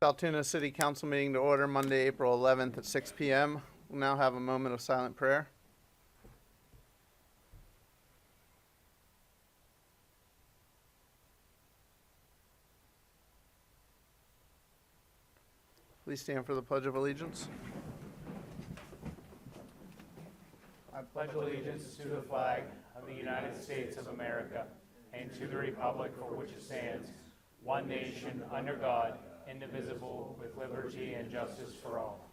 Altoona City Council meeting to order Monday, April 11th at 6 p.m. We'll now have a moment of silent prayer. Please stand for the Pledge of Allegiance. I pledge allegiance to the flag of the United States of America and to the republic for which it stands, one nation, under God, indivisible, with liberty and justice for all.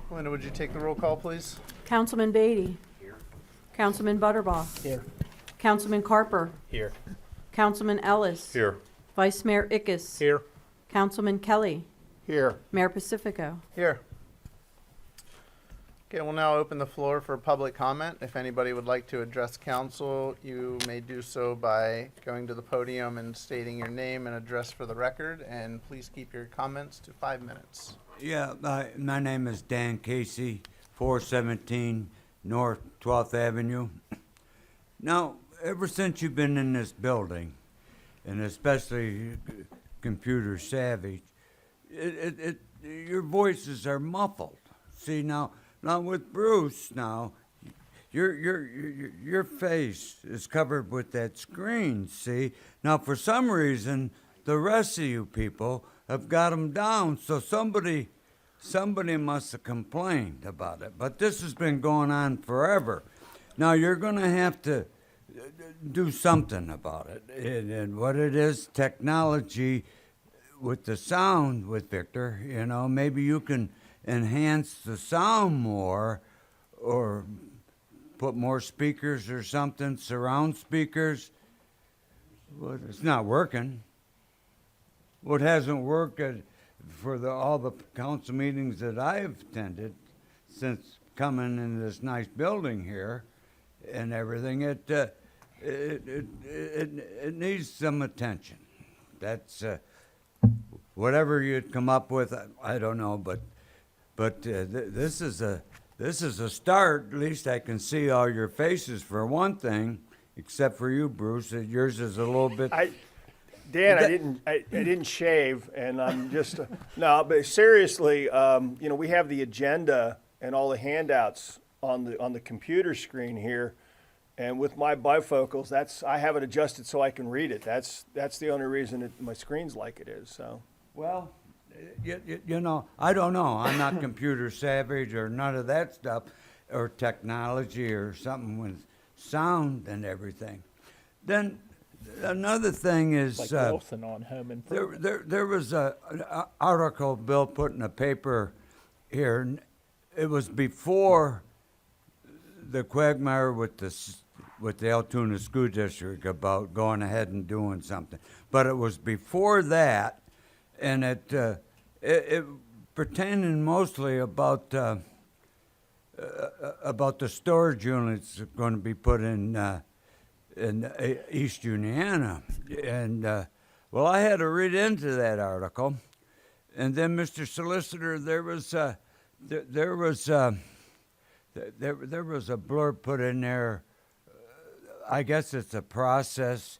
Linda, would you take the roll call, please? Councilman Beatty. Here. Councilman Butterbaugh. Here. Councilman Carper. Here. Councilman Ellis. Here. Vice Mayor Ickes. Here. Councilman Kelly. Here. Mayor Pacifico. Here. Okay, we'll now open the floor for public comment. If anybody would like to address council, you may do so by going to the podium and stating your name and address for the record, and please keep your comments to 5 minutes. Yeah, my name is Dan Casey, 417 North 12th Avenue. Now, ever since you've been in this building, and especially computer savvy, your voices are muffled. See, now with Bruce, now your face is covered with that screen. See, now for some reason, the rest of you people have got them down. So somebody must have complained about it. But this has been going on forever. Now you're going to have to do something about it. And what it is, technology with the sound with Victor, you know, maybe you can enhance the sound more or put more speakers or something, surround speakers. But it's not working. What hasn't worked for all the council meetings that I've attended since coming in this nice building here and everything, it needs some attention. That's whatever you'd come up with. I don't know, but this is a start. At least I can see all your faces for one thing, except for you, Bruce. Yours is a little bit. Dan, I didn't shave, and I'm just no. But seriously, you know, we have the agenda and all the handouts on the computer screen here, and with my bifocals, I have it adjusted so I can read it. That's the only reason my screen's like it is. So. Well, you know, I don't know. I'm not computer savvy or none of that stuff, or technology or something with sound and everything. Then another thing is Like Wilson on home improvement. there was an article Bill put in the paper here. And it was before the quagmire with the Altoona School District about going ahead and doing something, but it was before that. And it pertaining mostly about the storage units going to be put in East Uniana. And well, I had to read into that article, and then, Mr. Solicitor, there was a blurb put in there. I guess it's a process,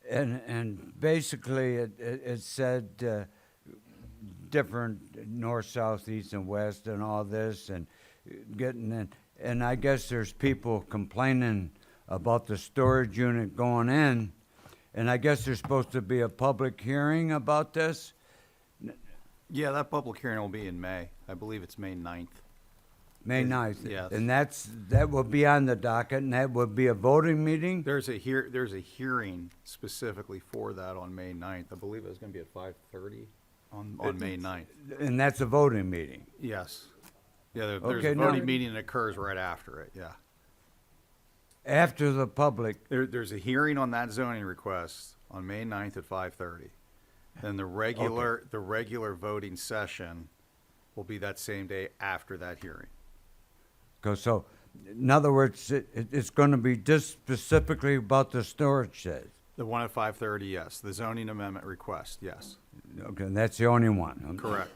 and basically it said. Different north, south, east, and west, and all this, and getting in. And I guess there's people complaining about the storage unit going in, and I guess there's supposed to be a public hearing about this. Yeah, that public hearing will be in May. I believe it's May 9th. May 9th. Yes. And that will be on the docket, and that would be a voting meeting. There's a hearing specifically for that on May 9th. I believe it's going to be at 5:30 on May 9th. And that's a voting meeting. Yes. Yeah, there's Okay, a now- voting meeting that occurs right after it, yeah. After the public. There's a hearing on that zoning request on May 9th at 5:30. Then the regular voting session will be that same day after that hearing. So, in other words, it's going to be just specifically about the storage shed. The one at 5:30, yes. The zoning amendment request, yes. Okay, and that's the only one. Correct.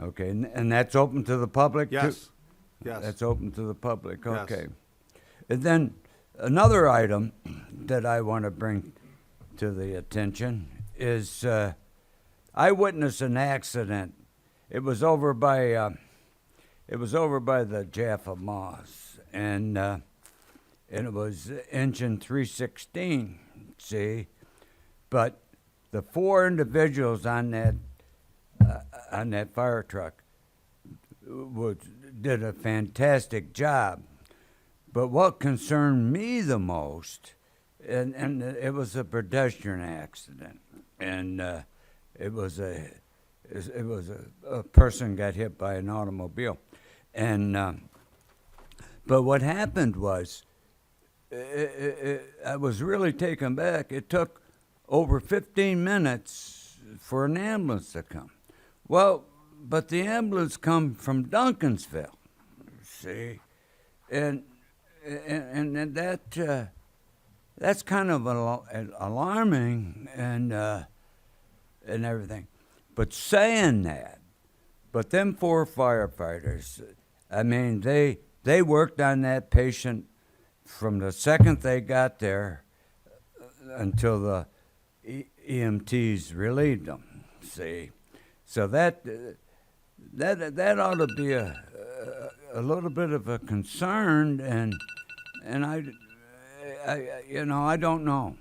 Okay, and that's open to the public? too? Yes. Yes. That's open to the public, Yes. okay. And then another item that I want to bring to the attention is I witnessed an accident. It was over by the Jaffa Moss, and it was engine 316. See, but the four individuals on that fire truck did a fantastic job. But what concerned me the most, and it was a pedestrian accident, and it was a person got hit by an automobile, and but what happened was, I was really taken back. It took over 15 minutes for an ambulance to come. Well, but the ambulance come from Duncansville, see, and that's kind of alarming and everything. But saying that, but them four firefighters, I mean, they worked on that patient from the second they got there until the EMTs relieved them. See, so that ought to be a little bit of a concern, and I I don't know.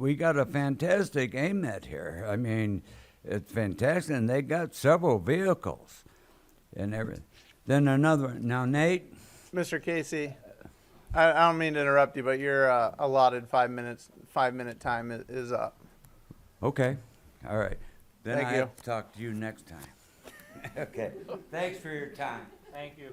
We got a fantastic AMET here. I mean, it's fantastic, and they got several vehicles and everything. Then another one. Now, Nate. Mr. Casey, I don't mean to interrupt you, but your allotted 5-minute time is up. Okay. All right. Then Thank you. I'll talk to you next time. Okay. Thanks for your time. Thank you.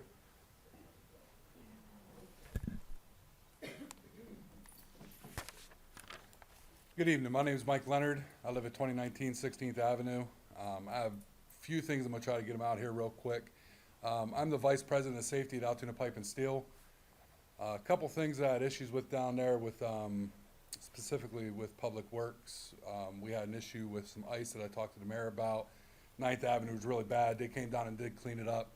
Good evening. My name is Mike Leonard. I live at 2019 16th Avenue. I have a few things. I'm going to try to get them out here real quick. I'm the Vice President of Safety at Altoona Pipe and Steel. A couple things that I had issues with down there with specifically with Public Works. We had an issue with some ice that I talked to the mayor about. 9th Avenue was really bad. They came down and did clean it up.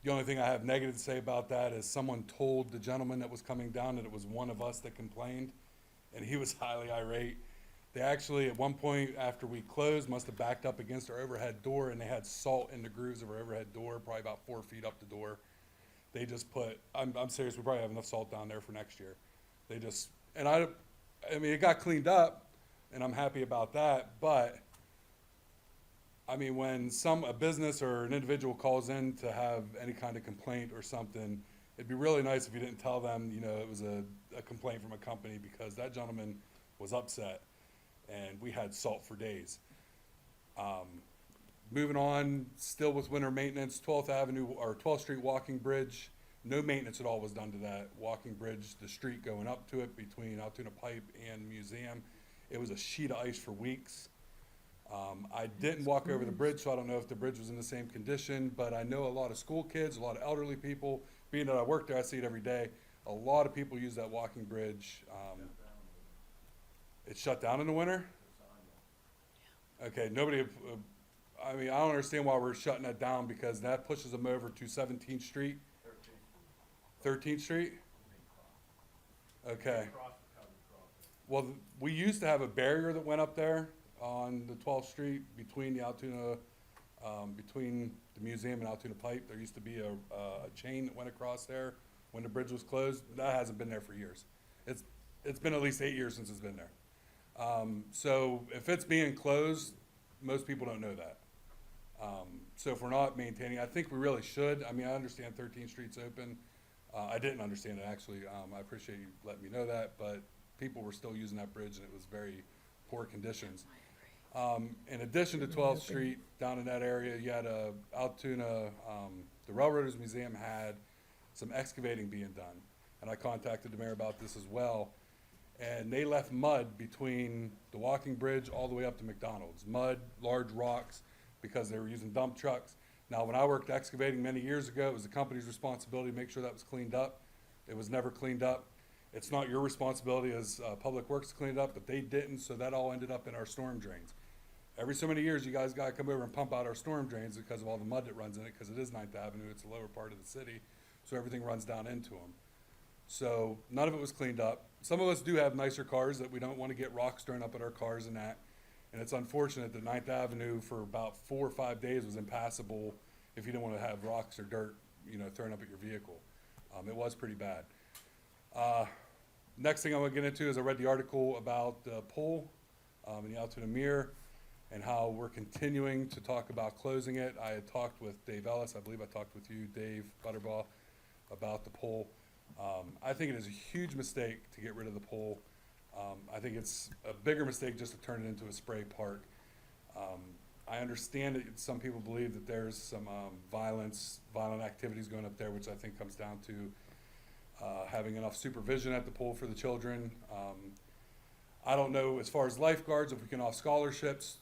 The only thing I have negative to say about that is someone told the gentleman that was coming down that it was one of us that complained, and he was highly irate. They actually, at one point after we closed, must have backed up against our overhead door, and they had salt in the grooves of our overhead door, probably about 4 feet up the door. They just put, I'm serious, we probably have enough salt down there for next year. They just, and I mean, it got cleaned up, and I'm happy about that, but I mean, when a business or an individual calls in to have any kind of complaint or something, it'd be really nice if you didn't tell them, it was a complaint from a company, because that gentleman was upset, and we had salt for days. Moving on, still with winter maintenance, 12th Avenue or 12th Street walking bridge, no maintenance at all was done to that walking bridge, the street going up to it between Altoona Pipe and Museum. It was a sheet of ice for weeks. I didn't walk over the bridge, so I don't know if the bridge was in the same condition, but I know a lot of school kids, a lot of elderly people. Being that I work there, I see it every day. A lot of people use that walking bridge. It's shut down in the winter? Okay, nobody, I mean, I don't understand why we're shutting that down, because that pushes them over to 17th Street. 13th Street? Okay. Well, we used to have a barrier that went up there on the 12th Street between the Altoona, between the museum and Altoona Pipe. There used to be a chain that went across there when the bridge was closed. That hasn't been there for years. It's been at least 8 years since it's been there. So if it's being closed, most people don't know that. So if we're not maintaining, I think we really should. I mean, I understand 13th Street's open. I didn't understand it, actually. I appreciate you letting me know that, but people were still using that bridge, and it was very poor conditions. In addition to 12th Street, down in that area, you had Altoona, the Railroaders Museum had some excavating being done. And I contacted the mayor about this as well. And they left mud between the walking bridge all the way up to McDonald's. Mud, large rocks, because they were using dump trucks. Now, when I worked excavating many years ago, it was the company's responsibility to make sure that was cleaned up. It was never cleaned up. It's not your responsibility as Public Works to clean it up, but they didn't, so that all ended up in our storm drains. Every so many years, you guys gotta come over and pump out our storm drains because of all the mud that runs in it, because it is 9th Avenue, it's the lower part of the city, so everything runs down into them. So none of it was cleaned up. Some of us do have nicer cars that we don't want to get rocks thrown up at our cars and that. And it's unfortunate that 9th Avenue for about 4 or 5 days was impassable if you didn't want to have rocks or dirt, thrown up at your vehicle. It was pretty bad. Next thing I want to get into is I read the article about the pole in the Altoona Mirror and how we're continuing to talk about closing it. I had talked with Dave Ellis, I believe I talked with you, Dave Butterbaugh, about the pole. I think it is a huge mistake to get rid of the pole. I think it's a bigger mistake just to turn it into a spray park. I understand that some people believe that there's some violent activities going up there, which I think comes down to having enough supervision at the pool for the children. I don't know, as far as lifeguards, if we can offer scholarships,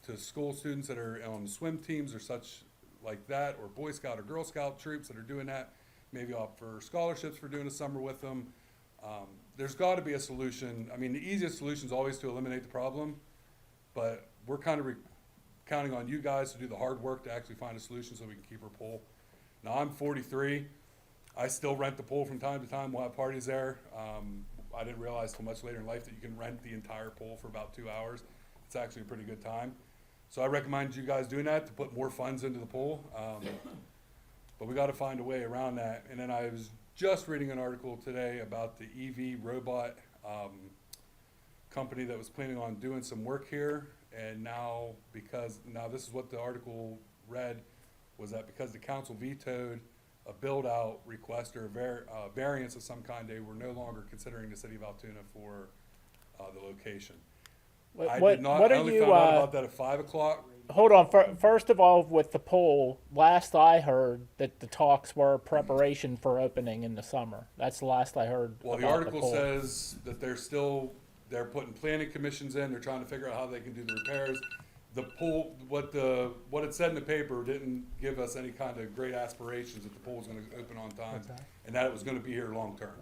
to school students that are on swim teams or such like that, or Boy Scout or Girl Scout troops that are doing that, maybe offer scholarships for doing a summer with them. There's got to be a solution. I mean, the easiest solution is always to eliminate the problem, but we're kind of counting on you guys to do the hard work to actually find a solution so we can keep our pool. Now, I'm 43. I still rent the pool from time to time. We'll have parties there. I didn't realize till much later in life that you can rent the entire pool for about 2 hours. It's actually a pretty good time. So I recommend you guys doing that to put more funds into the pool. But we got to find a way around that. And then I was just reading an article today about the EV robot company that was planning on doing some work here. And now this is what the article read, was that because the council vetoed a build-out request or a variance of some kind, they were no longer considering the city of Altoona for the location. I only found out about that at 5 o'clock. Hold on. First of all, with the pool, last I heard that the talks were preparation for opening in the summer. That's the last I heard. Well, the about article pool. says that they're putting planning commissions in. They're trying to figure out how they can do the repairs. The pool, what it said in the paper didn't give us any kind of great aspirations that the pool was going to open on time, and that it was going to be here long term.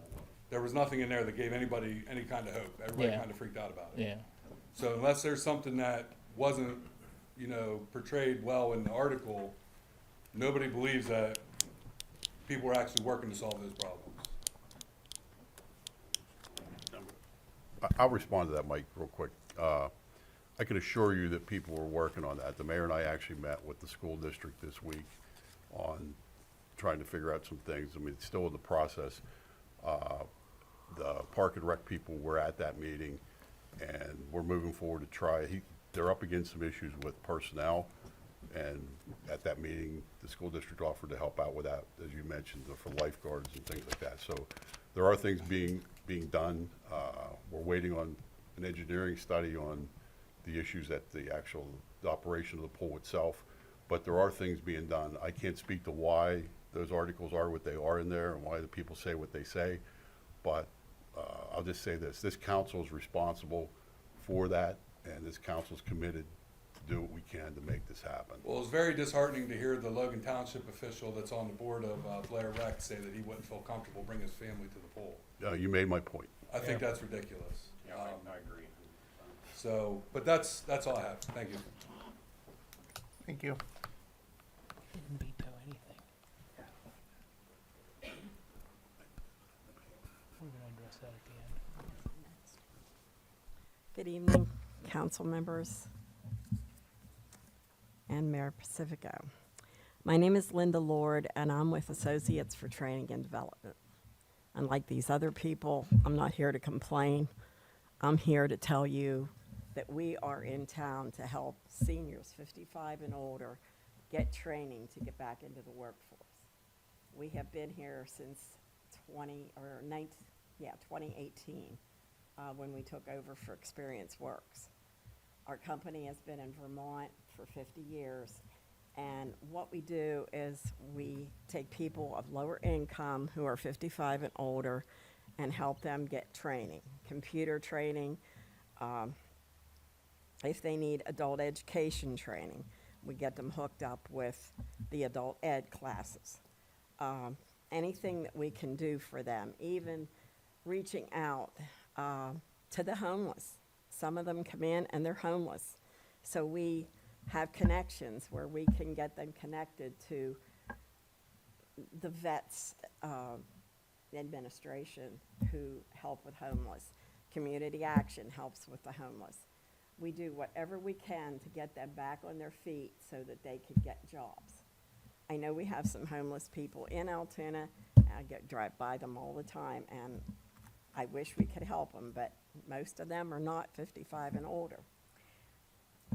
There was nothing in there that gave anybody any kind of hope. Everybody Yeah. kind of freaked out about it. Yeah. So unless there's something that wasn't, portrayed well in the article, nobody believes that people are actually working to solve those problems. I'll respond to that, Mike, real quick. I can assure you that people were working on that. The mayor and I actually met with the school district this week on trying to figure out some things. I mean, it's still in the process. The Park and Rec people were at that meeting, and we're moving forward to try. They're up against some issues with personnel, and at that meeting, the school district offered to help out with that, as you mentioned, for lifeguards and things like that. So there are things being done. We're waiting on an engineering study on the issues at the operation of the pool itself, but there are things being done. I can't speak to why those articles are what they are in there and why the people say what they say, but I'll just say this council is responsible for that, and this council is committed to do what we can to make this happen. Well, it was very disheartening to hear the Logan Township official that's on the board of Blair Rec say that he wouldn't feel comfortable bringing his family to the pool. You made my point. I think that's ridiculous. I agree. So, but that's all I have. Thank you. Thank you. Didn't veto anything. We're going to address that at the end. Good evening, council members and Mayor Pacifico. My name is Linda Lord, and I'm with Associates for Training and Development. Unlike these other people, I'm not here to complain. I'm here to tell you that we are in town to help seniors 55 and older get training to get back into the workforce. We have been here since 2018, when we took over for Experience Works. Our company has been in Vermont for 50 years, and what we do is we take people of lower income who are 55 and older and help them get training, computer training. If they need adult education training, we get them hooked up with the adult ed classes. Anything that we can do for them, even reaching out to the homeless. Some of them come in and they're homeless. So we have connections where we can get them connected to the vets administration who help with homeless. Community Action helps with the homeless. We do whatever we can to get them back on their feet so that they could get jobs. I know we have some homeless people in Altoona. Drive by them all the time, and I wish we could help them, but most of them are not 55 and older.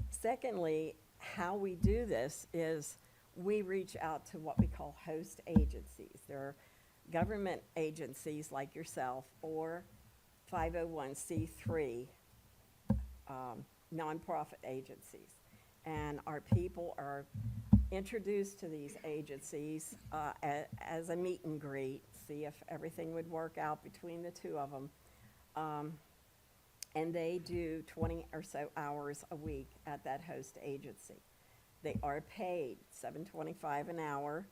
Secondly, how we do this is we reach out to what we call host agencies. There are government agencies like yourself or 501c3 nonprofit agencies. And our people are introduced to these agencies as a meet and greet, see if everything would work out between the two of them. And they do 20 or so hours a week at that host agency. They are paid $7.25 an hour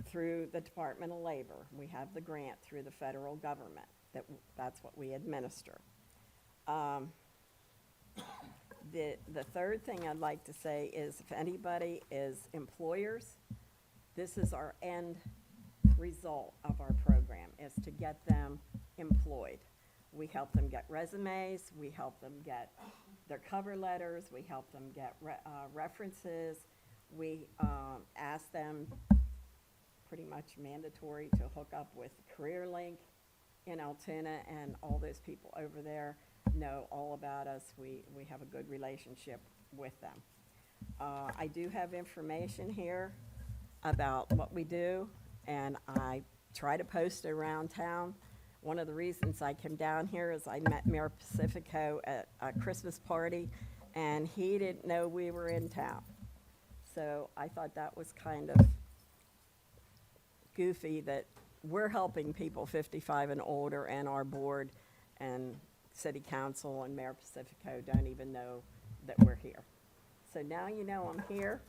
through the Department of Labor. We have the grant through the federal government. That's what we administer. The third thing I'd like to say is if anybody is employers, this is our end result of our program, is to get them employed. We help them get resumes, we help them get their cover letters, we help them get references. We ask them, pretty much mandatory, to hook up with CareerLink in Altoona, and all those people over there know all about us. We have a good relationship with them. I do have information here about what we do, and I try to post it around town. One of the reasons I came down here is I met Mayor Pacifico at a Christmas party, and he didn't know we were in town. So I thought that was kind of goofy that we're helping people 55 and older, and our board and city council and Mayor Pacifico don't even know that we're here. So now you know I'm here.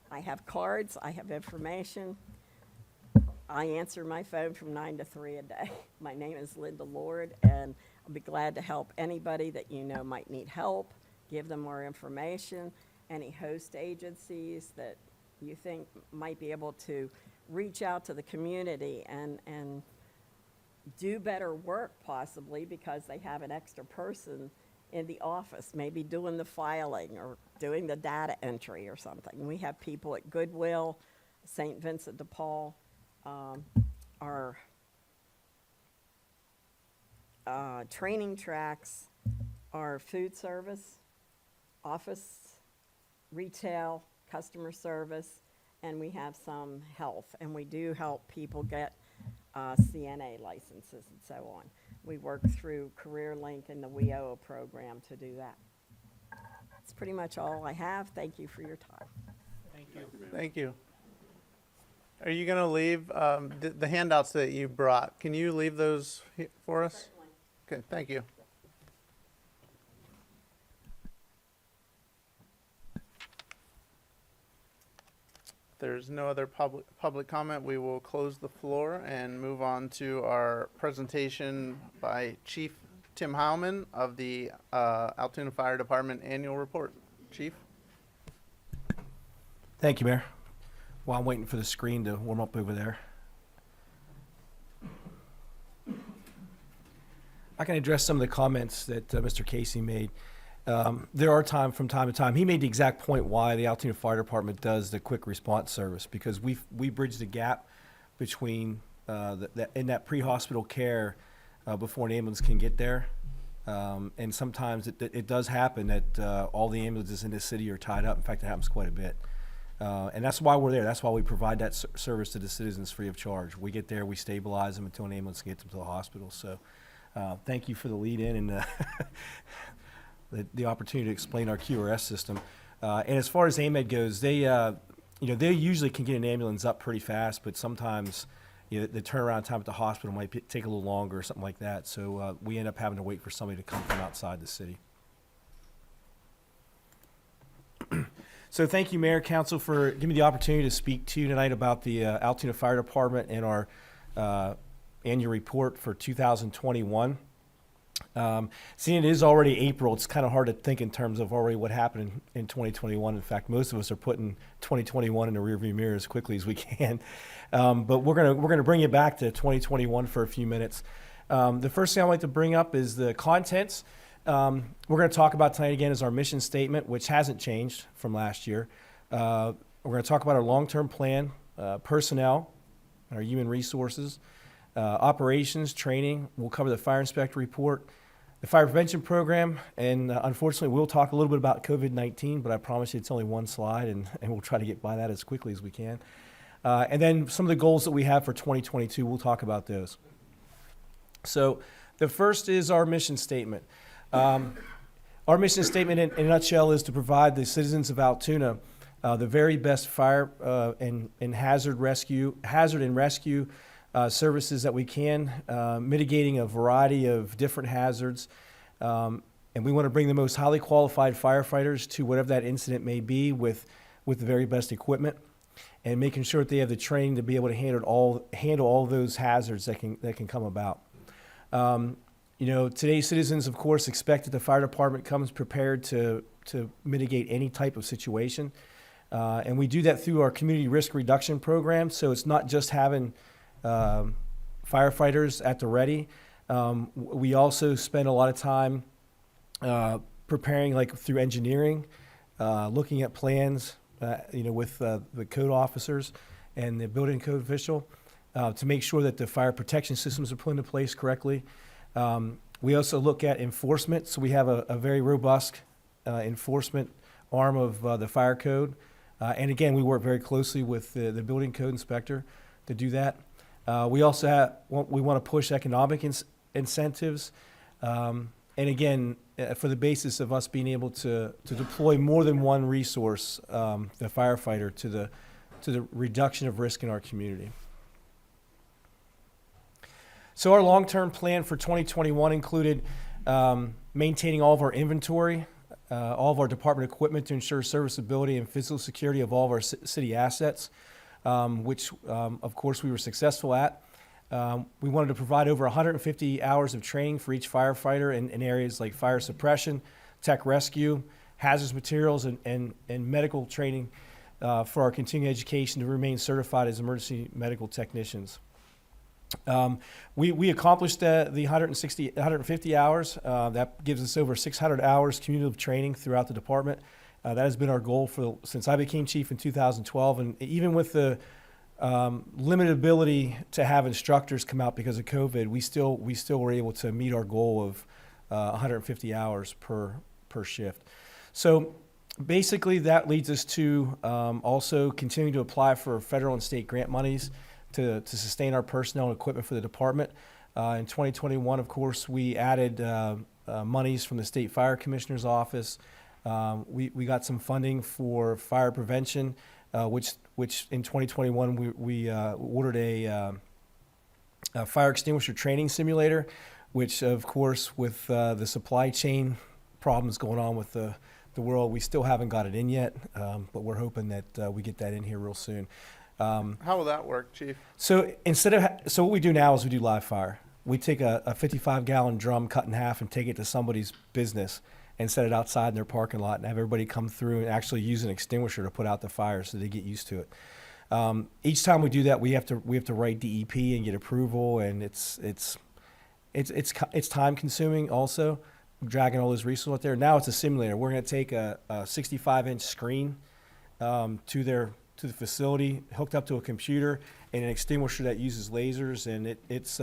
I have cards, I have information. I answer my phone from 9 to 3 a day. My name is Linda Lord, and I'll be glad to help anybody that you know might need help, give them more information, any host agencies that you think might be able to reach out to the community and do better work possibly because they have an extra person in the office, maybe doing the filing or doing the data entry or something. We have people at Goodwill, St. Vincent de Paul, our training tracks, our food service, office, retail, customer service, and we have some health. And we do help people get CNA licenses and so on. We work through CareerLink and the WIOA program to do that. That's pretty much all I have. Thank you for your time. Thank you. Thank you. Are you going to leave the handouts that you brought? Can you leave those for us? Okay, thank you. If there's no other public comment, we will close the floor and move on to our presentation by Chief Tim Heilman of the Altoona Fire Department Annual Report. Chief? Thank you, Mayor. While I'm waiting for the screen to warm up over there, I can address some of the comments that Mr. Casey made. There are from time to time, he made the exact point why the Altoona Fire Department does the quick response service, because we bridge the gap between in that pre-hospital care before an ambulance can get there. And sometimes it does happen that all the ambulances in this city are tied up. In fact, it happens quite a bit. And that's why we're there. That's why we provide that service to the citizens free of charge. We get there, we stabilize them until an ambulance can get them to the hospital. So thank you for the lead in and the opportunity to explain our QRS system. And as far as AMED goes, they usually can get an ambulance up pretty fast, but sometimes the turnaround time at the hospital might take a little longer or something like that. So we end up having to wait for somebody to come from outside the city. So thank you, Mayor, Council, for giving me the opportunity to speak to you tonight about the Altoona Fire Department and our annual report for 2021. Seeing it is already April, it's kind of hard to think in terms of already what happened in 2021. In fact, most of us are putting 2021 in the rearview mirror as quickly as we can. But we're gonna bring you back to 2021 for a few minutes. The first thing I'd like to bring up is the contents. We're going to talk about tonight again is our mission statement, which hasn't changed from last year. We're going to talk about our long-term plan, personnel, our human resources, operations, training. We'll cover the fire inspector report, the fire prevention program, and unfortunately, we'll talk a little bit about COVID-19, but I promise you it's only one slide, and we'll try to get by that as quickly as we can. And then some of the goals that we have for 2022, we'll talk about those. So the first is our mission statement. Our mission statement in a nutshell is to provide the citizens of Altoona the very best fire and hazard and rescue services that we can, mitigating a variety of different hazards. And we want to bring the most highly qualified firefighters to whatever that incident may be with the very best equipment, and making sure that they have the training to be able to handle all those hazards that can come about. Today's citizens, of course, expect that the fire department comes prepared to mitigate any type of situation. And we do that through our community risk reduction program. So it's not just having firefighters at the ready. We also spend a lot of time preparing, like through engineering, looking at plans, with the code officers and the building code official to make sure that the fire protection systems are put into place correctly. We also look at enforcement. So we have a very robust enforcement arm of the fire code. And again, we work very closely with the building code inspector to do that. We also we want to push economic incentives. And again, for the basis of us being able to deploy more than one resource, the firefighter, to the reduction of risk in our community. So our long-term plan for 2021 included maintaining all of our inventory, all of our department equipment to ensure serviceability and physical security of all of our city assets, which, of course, we were successful at. We wanted to provide over 150 hours of training for each firefighter in areas like fire suppression, tech rescue, hazardous materials, and medical training for our continuing education to remain certified as emergency medical technicians. We accomplished the 150 hours. That gives us over 600 hours cumulative training throughout the department. That has been our goal since I became chief in 2012, and even with the limited ability to have instructors come out because of COVID, we still were able to meet our goal of 150 hours per shift. So basically, that leads us to also continuing to apply for federal and state grant monies to sustain our personnel and equipment for the department. In 2021, of course, we added monies from the State Fire Commissioner's Office. We got some funding for fire prevention, which in 2021 we ordered a fire extinguisher training simulator, which of course with the supply chain problems going on with the world, we still haven't got it in yet, but we're hoping that we get that in here real soon. How will that work, Chief? So so what we do now is we do live fire. We take a 55-gallon drum cut in half and take it to somebody's business and set it outside in their parking lot and have everybody come through and actually use an extinguisher to put out the fire so they get used to it. Each time we do that, we have to write DEP and get approval, and it's time consuming also, dragging all those resources out there. Now it's a simulator. We're going to take a 65-inch screen to the facility, hooked up to a computer, and an extinguisher that uses lasers, and it's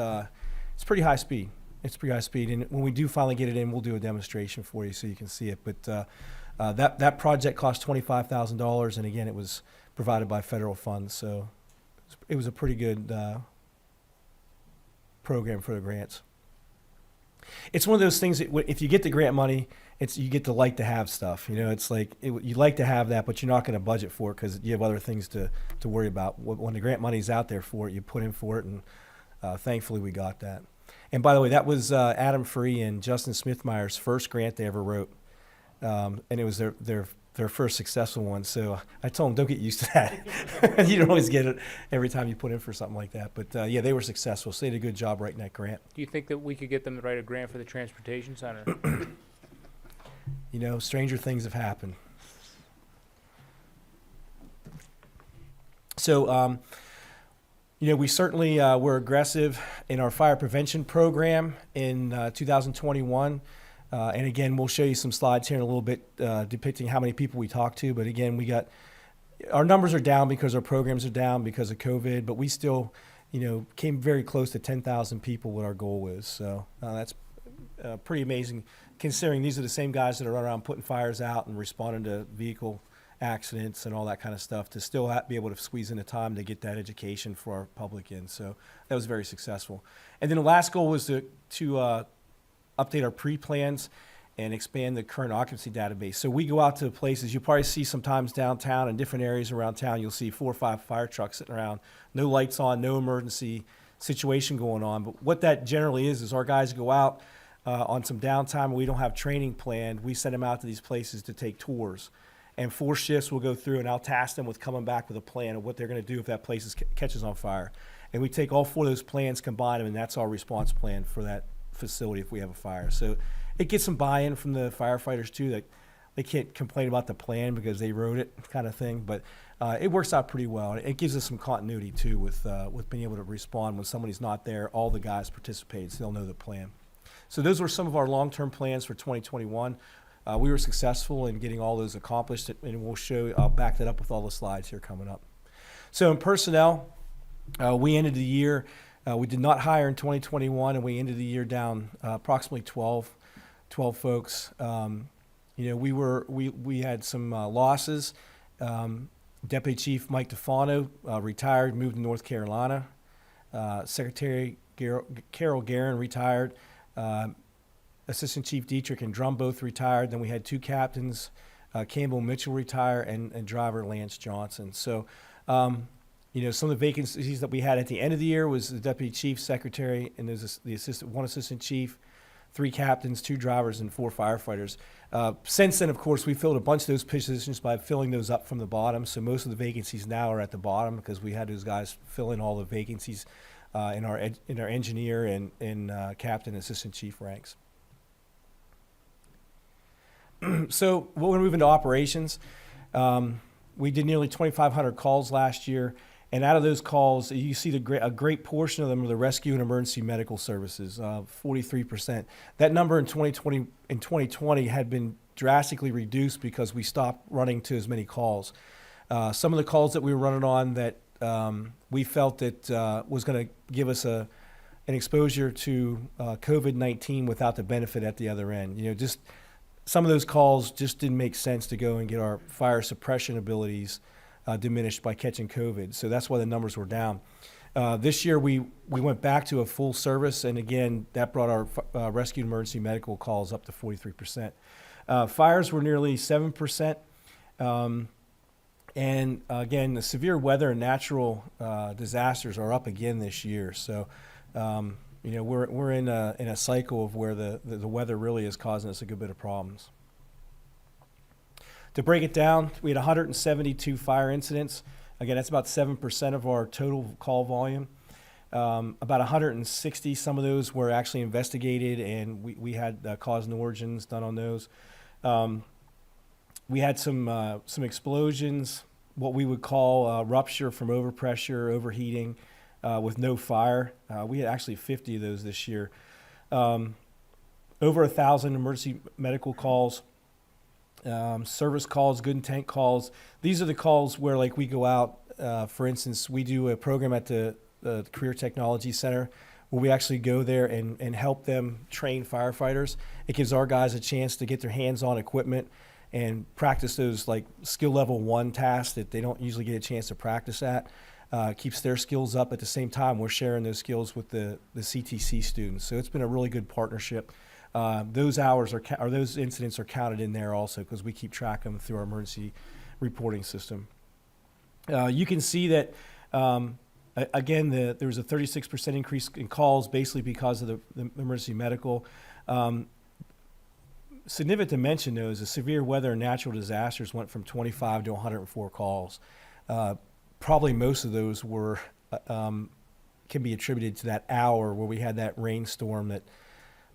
pretty high speed. It's pretty high speed, and when we do finally get it in, we'll do a demonstration for you so you can see it. But that project cost $25,000, and again, it was provided by federal funds, so it was a pretty good program for the grants. It's one of those things that if you get the grant money, you get to like to have stuff. It's like you like to have that, but you're not going to budget for it because you have other things to worry about. When the grant money's out there for it, you put in for it, and thankfully we got that. And by the way, that was Adam Free and Justin Smithmeyer's first grant they ever wrote, and it was their their first successful one. So I told them, don't get used to that. You don't always get it every time you put in for something like that. But yeah, they were successful. So they did a good job writing that grant. Do you think that we could get them to write a grant for the transportation center? You know, stranger things have happened. So, you know, we certainly were aggressive in our fire prevention program in 2021. And again, we'll show you some slides here in a little bit depicting how many people we talked to. But again, our numbers are down because our programs are down because of COVID, but we still, you know, came very close to 10,000 people, what our goal is. So that's pretty amazing considering these are the same guys that are around putting fires out and responding to vehicle accidents and all that kind of stuff, to still be able to squeeze in the time to get that education for our public in. So that was very successful. And then the last goal was to update our pre-plans and expand the current occupancy database. So we go out to places, you probably see sometimes downtown and different areas around town, you'll see 4 or 5 fire trucks sitting around, no lights on, no emergency situation going on. But what that generally is our guys go out on some downtime, we don't have training planned, we send them out to these places to take tours. And 4 shifts will go through, and I'll task them with coming back with a plan of what they're going to do if that place catches on fire. And we take all 4 of those plans, combine them, and that's our response plan for that facility if we have a fire. So it gets some buy-in from the firefighters too, that they can't complain about the plan because they wrote it, kind of thing. But it works out pretty well. It gives us some continuity too with being able to respond when somebody's not there. All the guys participate, so they'll know the plan. So those were some of our long-term plans for 2021. We were successful in getting all those accomplished, and we'll show. I'll back that up with all the slides here coming up. So in personnel, we ended the year. We did not hire in 2021, and we ended the year down approximately 12 folks. You know, we had some losses. Deputy Chief Mike DeFano retired, moved to North Carolina. Secretary Carol Guerin retired. Assistant Chief Dietrich and Drum both retired. Then we had 2 captains, Campbell Mitchell retire, and driver Lance Johnson. So, you know, some of the vacancies that we had at the end of the year was the Deputy Chief, Secretary, and there's the 1 Assistant Chief, 3 captains, 2 drivers, and 4 firefighters. Since then, of course, we filled a bunch of those positions by filling those up from the bottom. So most of the vacancies now are at the bottom because we had those guys fill in all the vacancies in our engineer and captain and assistant chief ranks. So we're going to move into operations. We did nearly 2,500 calls last year, and out of those calls, you see a great portion of them are the rescue and emergency medical services, 43%. That number in 2020 had been drastically reduced because we stopped running to as many calls. Some of the calls that we were running on that we felt that was going to give us an exposure to COVID-19 without the benefit at the other end. You know, just some of those calls just didn't make sense to go and get our fire suppression abilities diminished by catching COVID. So that's why the numbers were down. This year we went back to a full service, and again, that brought our rescue and emergency medical calls up to 43%. Fires were nearly 7%. And again, the severe weather and natural disasters are up again this year. So, you know, we're in a cycle of where the weather really is causing us a good bit of problems. To break it down, we had 172 fire incidents. Again, that's about 7% of our total call volume. About 160, some of those were actually investigated, and we had cause and origins done on those. We had some explosions, what we would call rupture from overpressure, overheating, with no fire. We had actually 50 of those this year. Over 1,000 emergency medical calls, service calls, good intent calls. These are the calls where, like, we go out. For instance, we do a program at the Career Technology Center where we actually go there and help them train firefighters. It gives our guys a chance to get their hands on equipment and practice those, like, skill level 1 tasks that they don't usually get a chance to practice at. Keeps their skills up. At the same time, we're sharing those skills with the CTC students. So it's been a really good partnership. Those hours or those incidents are counted in there also because we keep track of them through our emergency reporting system. You can see that, again, there was a 36% increase in calls basically because of the emergency medical. significant to mention, though, is the severe weather and natural disasters went from 25 to 104 calls. Probably most of those were can be attributed to that hour where we had that rainstorm that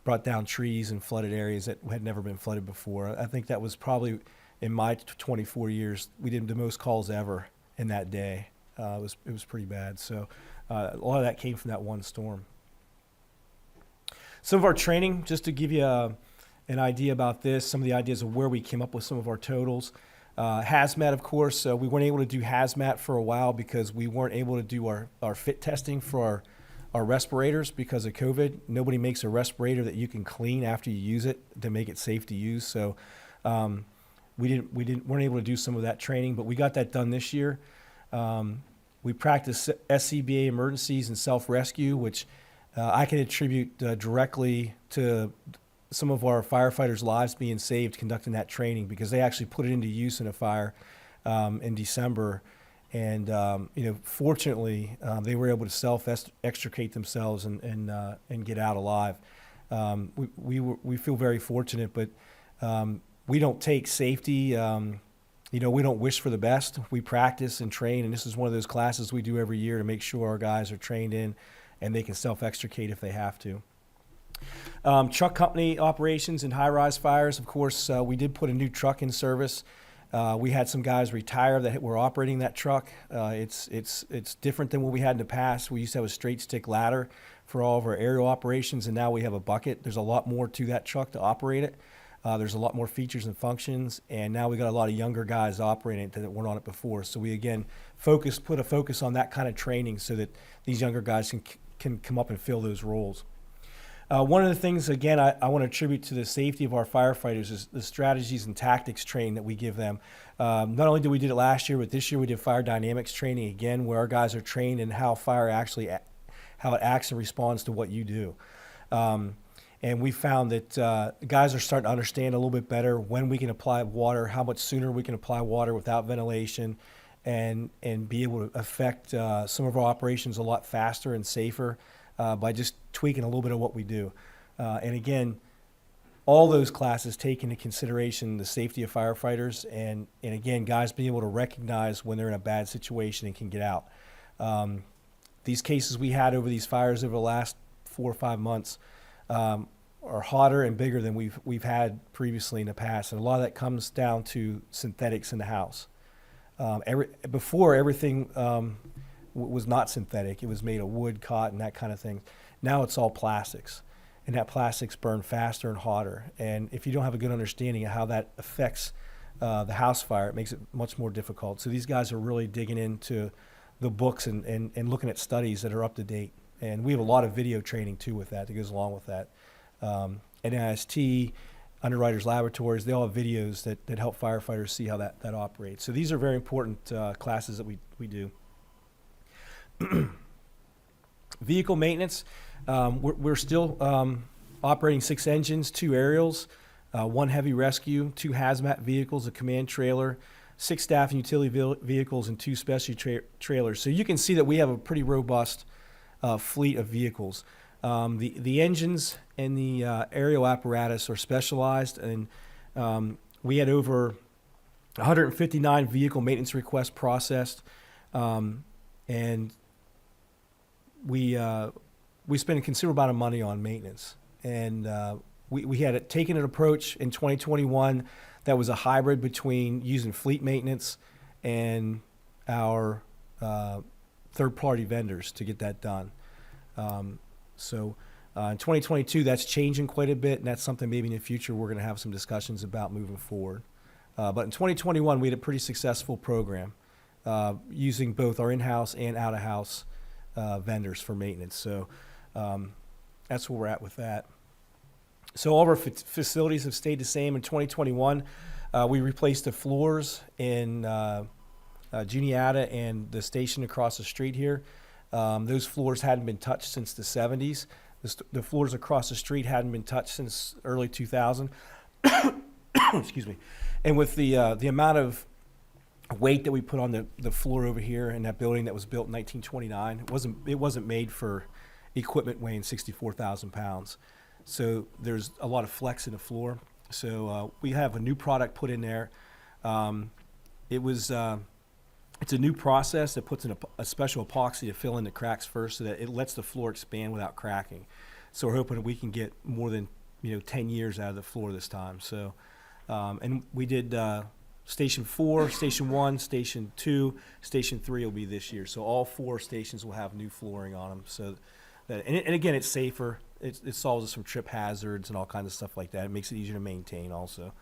brought down trees and flooded areas that had never been flooded before. I think that was probably, in my 24 years, we did the most calls ever in that day. It was pretty bad. So a lot of that came from that one storm. Some of our training, just to give you an idea about this, some of the ideas of where we came up with some of our totals. Hazmat, of course, we weren't able to do hazmat for a while because we weren't able to do our fit testing for our respirators because of COVID. Nobody makes a respirator that you can clean after you use it to make it safe to use. So weren't able to do some of that training, but we got that done this year. We practiced SCBA emergencies and self-rescue, which I can attribute directly to some of our firefighters' lives being saved conducting that training because they actually put it into use in a fire in December. And, fortunately, they were able to self-extricate themselves and get out alive. We feel very fortunate, but we don't take safety. We don't wish for the best. We practice and train, and this is one of those classes we do every year to make sure our guys are trained in and they can self-extricate if they have to. Truck company operations and high-rise fires, of course, we did put a new truck in service. We had some guys retire that were operating that truck. It's different than what we had in the past. We used to have a straight stick ladder for all of our aerial operations, and now we have a bucket. There's a lot more to that truck to operate it. There's a lot more features and functions, and now we got a lot of younger guys operating it that weren't on it before. So we again put a focus on that kind of training so that these younger guys can come up and fill those roles. One of the things, again, I want to attribute to the safety of our firefighters is the strategies and tactics training that we give them. Not only did we do it last year, but this year we did fire dynamics training again, where our guys are trained in how fire how it acts and responds to what you do. And we found that guys are starting to understand a little bit better when we can apply water, how much sooner we can apply water without ventilation, and be able to affect some of our operations a lot faster and safer by just tweaking a little bit of what we do. And again, all those classes take into consideration the safety of firefighters and again, guys being able to recognize when they're in a bad situation and can get out. These cases we had over these fires over the last 4 or 5 months are hotter and bigger than we've had previously in the past. And a lot of that comes down to synthetics in the house. Before, everything was not synthetic. It was made of wood, cotton, that kind of thing. Now it's all plastics, and that plastics burn faster and hotter. And if you don't have a good understanding of how that affects the house fire, it makes it much more difficult. So these guys are really digging into the books and looking at studies that are up to date. And we have a lot of video training too with that goes along with that. NIST, Underwriters Laboratories, they all have videos that help firefighters see how that operates. So these are very important classes that we do. Vehicle maintenance, we're still operating 6 engines, 2 aerials, 1 heavy rescue, 2 hazmat vehicles, a command trailer, 6 staff and utility vehicles, and 2 specialty trailers. So you can see that we have a pretty robust fleet of vehicles. The engines and the aerial apparatus are specialized, and we had over 159 vehicle maintenance requests processed, and we spent a considerable amount of money on maintenance. And we had taken an approach in 2021 that was a hybrid between using fleet maintenance and our third-party vendors to get that done. So in 2022, that's changing quite a bit, and that's something maybe in the future we're going to have some discussions about moving forward. But in 2021, we had a pretty successful program using both our in-house and out-of-house vendors for maintenance. So that's where we're at with that. So all of our facilities have stayed the same. In 2021, we replaced the floors in Juniata and the station across the street here. Those floors hadn't been touched since the 70s. The floors across the street hadn't been touched since early 2000. Excuse me. And with the amount of weight that we put on the floor over here in that building that was built in 1929, it wasn't made for equipment weighing 64,000 pounds. So there's a lot of flex in the floor. So we have a new product put in there. It's a new process that puts in a special epoxy to fill in the cracks first, so that it lets the floor expand without cracking. So we're hoping that we can get more than 10 years out of the floor this time. So, and we did Station 4, Station 1, Station 2, Station 3 will be this year. So all 4 stations will have new flooring on them. So that, and again, it's safer. It solves us from trip hazards and all kinds of stuff like that. It makes it easier to maintain also.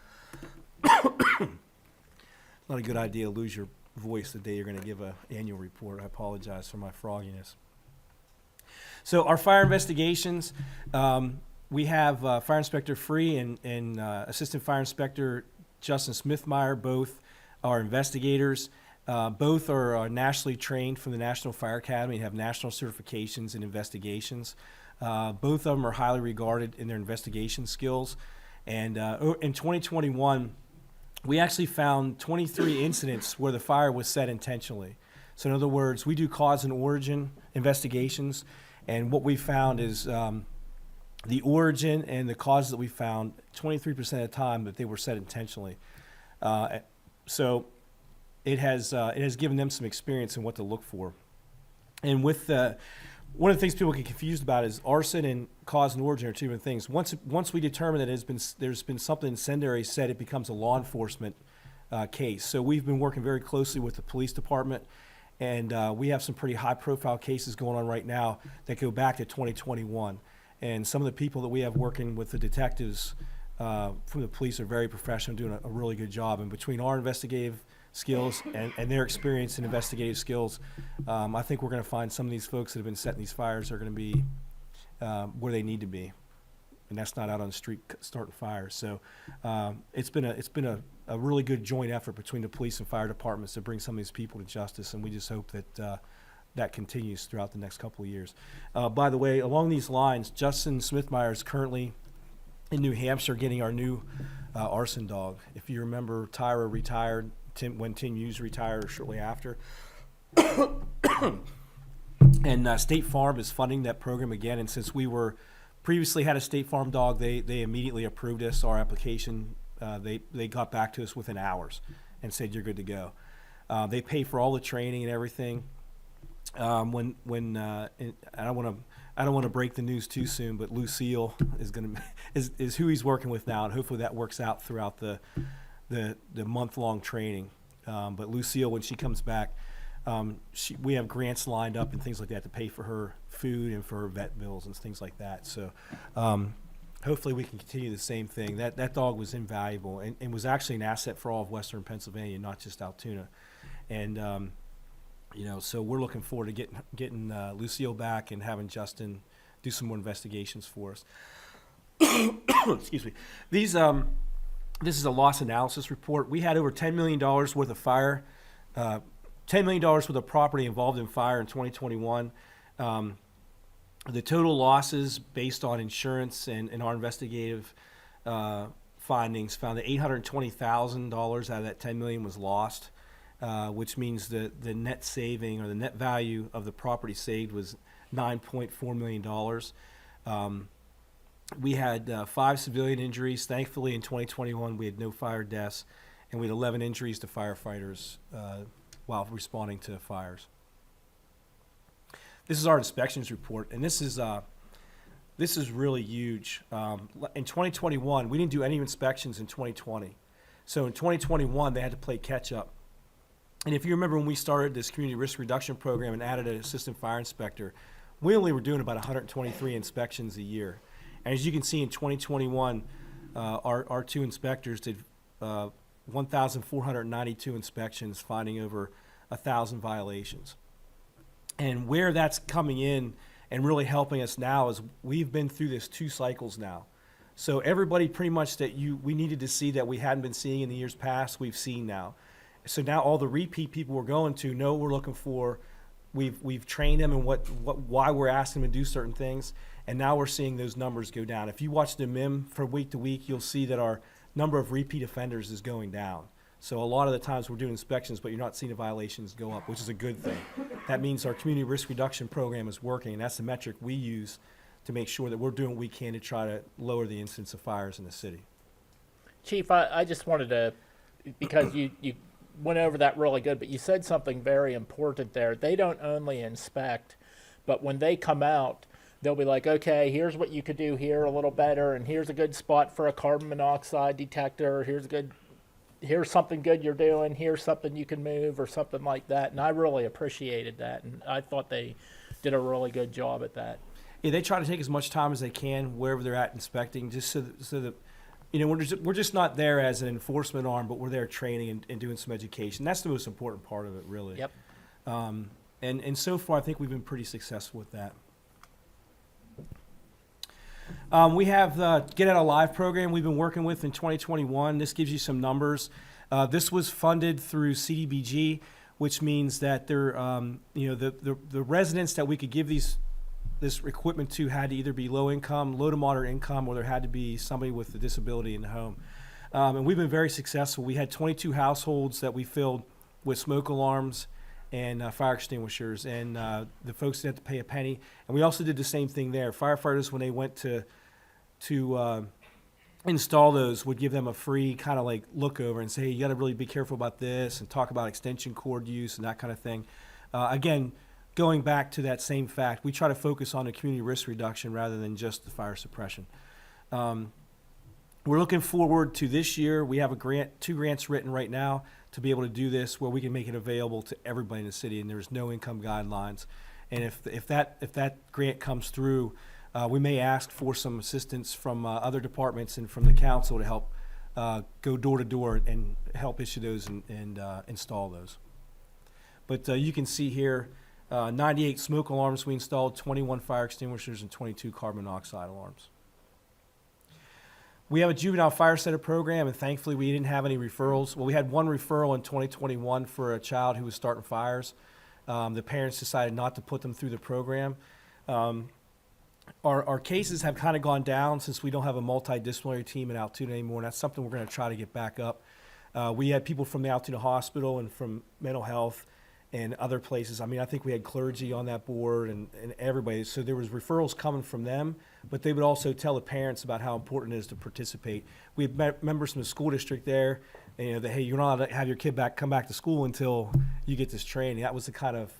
Not a good idea to lose your voice the day you're going to give an annual report. I apologize for my frogginess. So our fire investigations, we have Fire Inspector Free and Assistant Fire Inspector Justin Smithmeyer. Both are investigators. Both are nationally trained from the National Fire Academy and have national certifications in investigations. Both of them are highly regarded in their investigation skills. And in 2021, we actually found 23 incidents where the fire was set intentionally. So in other words, we do cause and origin investigations, and what we found is the origin and the causes that we found 23% of the time that they were set intentionally. So it has given them some experience in what to look for. And with one of the things people get confused about is arson and cause and origin are two different things. Once we determine that there's been something incendiary said, it becomes a law enforcement case. So we've been working very closely with the police department, and we have some pretty high-profile cases going on right now that go back to 2021. And some of the people that we have working with the detectives from the police are very professional, doing a really good job. And between our investigative skills and their experience in investigative skills, I think we're going to find some of these folks that have been setting these fires are going to be where they need to be, and that's not out on the street starting fires. So it's been a really good joint effort between the police and fire departments to bring some of these people to justice, and we just hope that that continues throughout the next couple of years. By the way, along these lines, Justin Smithmeyer is currently in New Hampshire getting our new arson dog. If you remember, Tyra retired when Tim Hughes retired shortly after. And State Farm is funding that program again. And since we were previously had a State Farm dog, they immediately approved us, our application. They got back to us within hours and said, you're good to go. They pay for all the training and everything. And I don't want to break the news too soon, but Lucille is who he's working with now, and hopefully that works out throughout the month-long training. But Lucille, when she comes back, we have grants lined up and things like that to pay for her food and for her vet bills and things like that. So hopefully we can continue the same thing. That dog was invaluable and was actually an asset for all of Western Pennsylvania, not just Altoona. And so we're looking forward to getting Lucille back and having Justin do some more investigations for us. Excuse me. This is a loss analysis report. We had over $10 million worth of fire, $10 million worth of property involved in fire in 2021. The total losses based on insurance and our investigative findings found that $820,000 out of that $10 million was lost, which means the net saving or the net value of the property saved was $9.4 million. We had 5 civilian injuries. Thankfully, in 2021, we had no fire deaths, and we had 11 injuries to firefighters while responding to fires. This is our inspections report, and this is really huge. In 2021, we didn't do any inspections in 2020. So in 2021, they had to play catch up. And if you remember when we started this community risk reduction program and added an assistant fire inspector, we only were doing about 123 inspections a year. And as you can see in 2021, our 2 inspectors did 1,492 inspections, finding over 1,000 violations. And where that's coming in and really helping us now is we've been through this 2 cycles now. So everybody pretty much that we needed to see that we hadn't been seeing in the years past, we've seen now. So now all the repeat people we're going to know we're looking for. We've trained them in why we're asking them to do certain things, and now we're seeing those numbers go down. If you watch the MIM from week to week, you'll see that our number of repeat offenders is going down. So a lot of the times we're doing inspections, but you're not seeing the violations go up, which is a good thing. That means our community risk reduction program is working, and that's the metric we use to make sure that we're doing what we can to try to lower the incidence of fires in the city. Chief, I just wanted to, because you went over that really good, but you said something very important there. They don't only inspect, but when they come out, they'll be like, okay, here's what you could do here a little better, and here's a good spot for a carbon monoxide detector. Here's something good you're doing. Here's something you can move, or something like that. And I really appreciated that, and I thought they did a really good job at that. Yeah, they try to take as much time as they can wherever they're at inspecting, just so that you know, we're just not there as an enforcement arm, but we're there training and doing some education. That's the most important part of it, really. Yep. And so far, I think we've been pretty successful with that. We have the Get Out Alive program we've been working with in 2021. This gives you some numbers. This was funded through CDBG, which means that they're, you know, the residents that we could give this equipment to had to either be low income, low to moderate income, or there had to be somebody with a disability in the home. And we've been very successful. We had 22 households that we filled with smoke alarms and fire extinguishers, and the folks didn't have to pay a penny. And we also did the same thing there. Firefighters, when they went to install those, would give them a free kind of like look over and say, hey, you got to really be careful about this, and talk about extension cord use and that kind of thing. Again, going back to that same fact, we try to focus on the community risk reduction rather than just the fire suppression. We're looking forward to this year. We have two grants written right now to be able to do this, where we can make it available to everybody in the city, and there's no income guidelines. And if that grant comes through, we may ask for some assistance from other departments and from the council to help go door to door and help issue those and install those. But you can see here, 98 smoke alarms we installed, 21 fire extinguishers, and 22 carbon monoxide alarms. We have a juvenile fire center program, and thankfully we didn't have any referrals. Well, we had one referral in 2021 for a child who was starting fires. The parents decided not to put them through the program. Our cases have kind of gone down since we don't have a multidisciplinary team in Altoona anymore, and that's something we're going to try to get back up. We had people from the Altoona Hospital and from mental health and other places. I mean, I think we had clergy on that board and everybody. So there was referrals coming from them, but they would also tell the parents about how important it is to participate. We had members from the school district there, and, you know, that, hey, you're not allowed to have your kid come back to school until you get this training. That was the kind of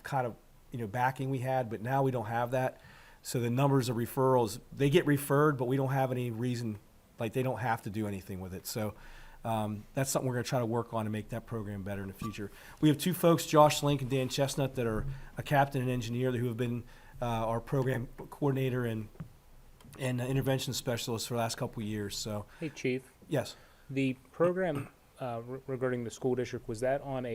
you know, backing we had, but now we don't have that. So the numbers of referrals, they get referred, but we don't have any reason, like they don't have to do anything with it. So that's something we're going to try to work on to make that program better in the future. We have two folks, Josh Link and Dan Chestnut, that are a captain and engineer who have been our program coordinator and intervention specialist for the last couple of years. So, Hey, Chief, yes, the program regarding the school district, was that on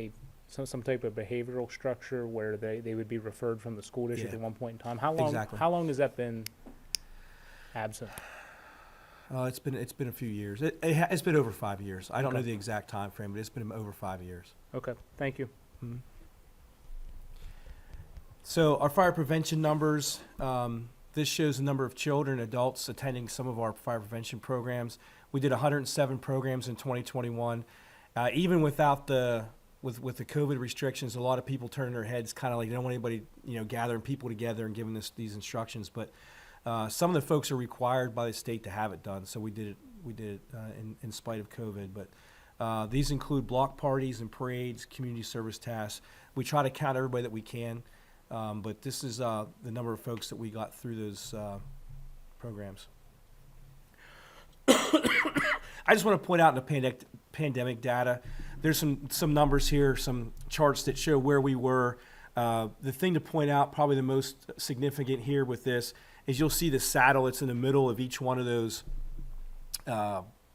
some type of behavioral structure where they would be referred from the school district Yeah. at one point in time? How Exactly. long has that been absent? it's been a few years. It's been over 5 years. I don't know the exact time frame, but it's been over 5 years. Okay, thank you. So our fire prevention numbers, this shows the number of children and adults attending some of our fire prevention programs. We did 107 programs in 2021. Even without with the COVID restrictions, a lot of people turning their heads kind of like they don't want anybody, you know, gathering people together and giving these instructions. But some of the folks are required by the state to have it done, so we did it in spite of COVID. But these include block parties and parades, community service tasks. We try to count everybody that we can, but this is the number of folks that we got through those programs. I just want to point out in the pandemic data, there's some numbers here, some charts that show where we were. The thing to point out, probably the most significant here with this, is you'll see the saddle that's in the middle of each one of those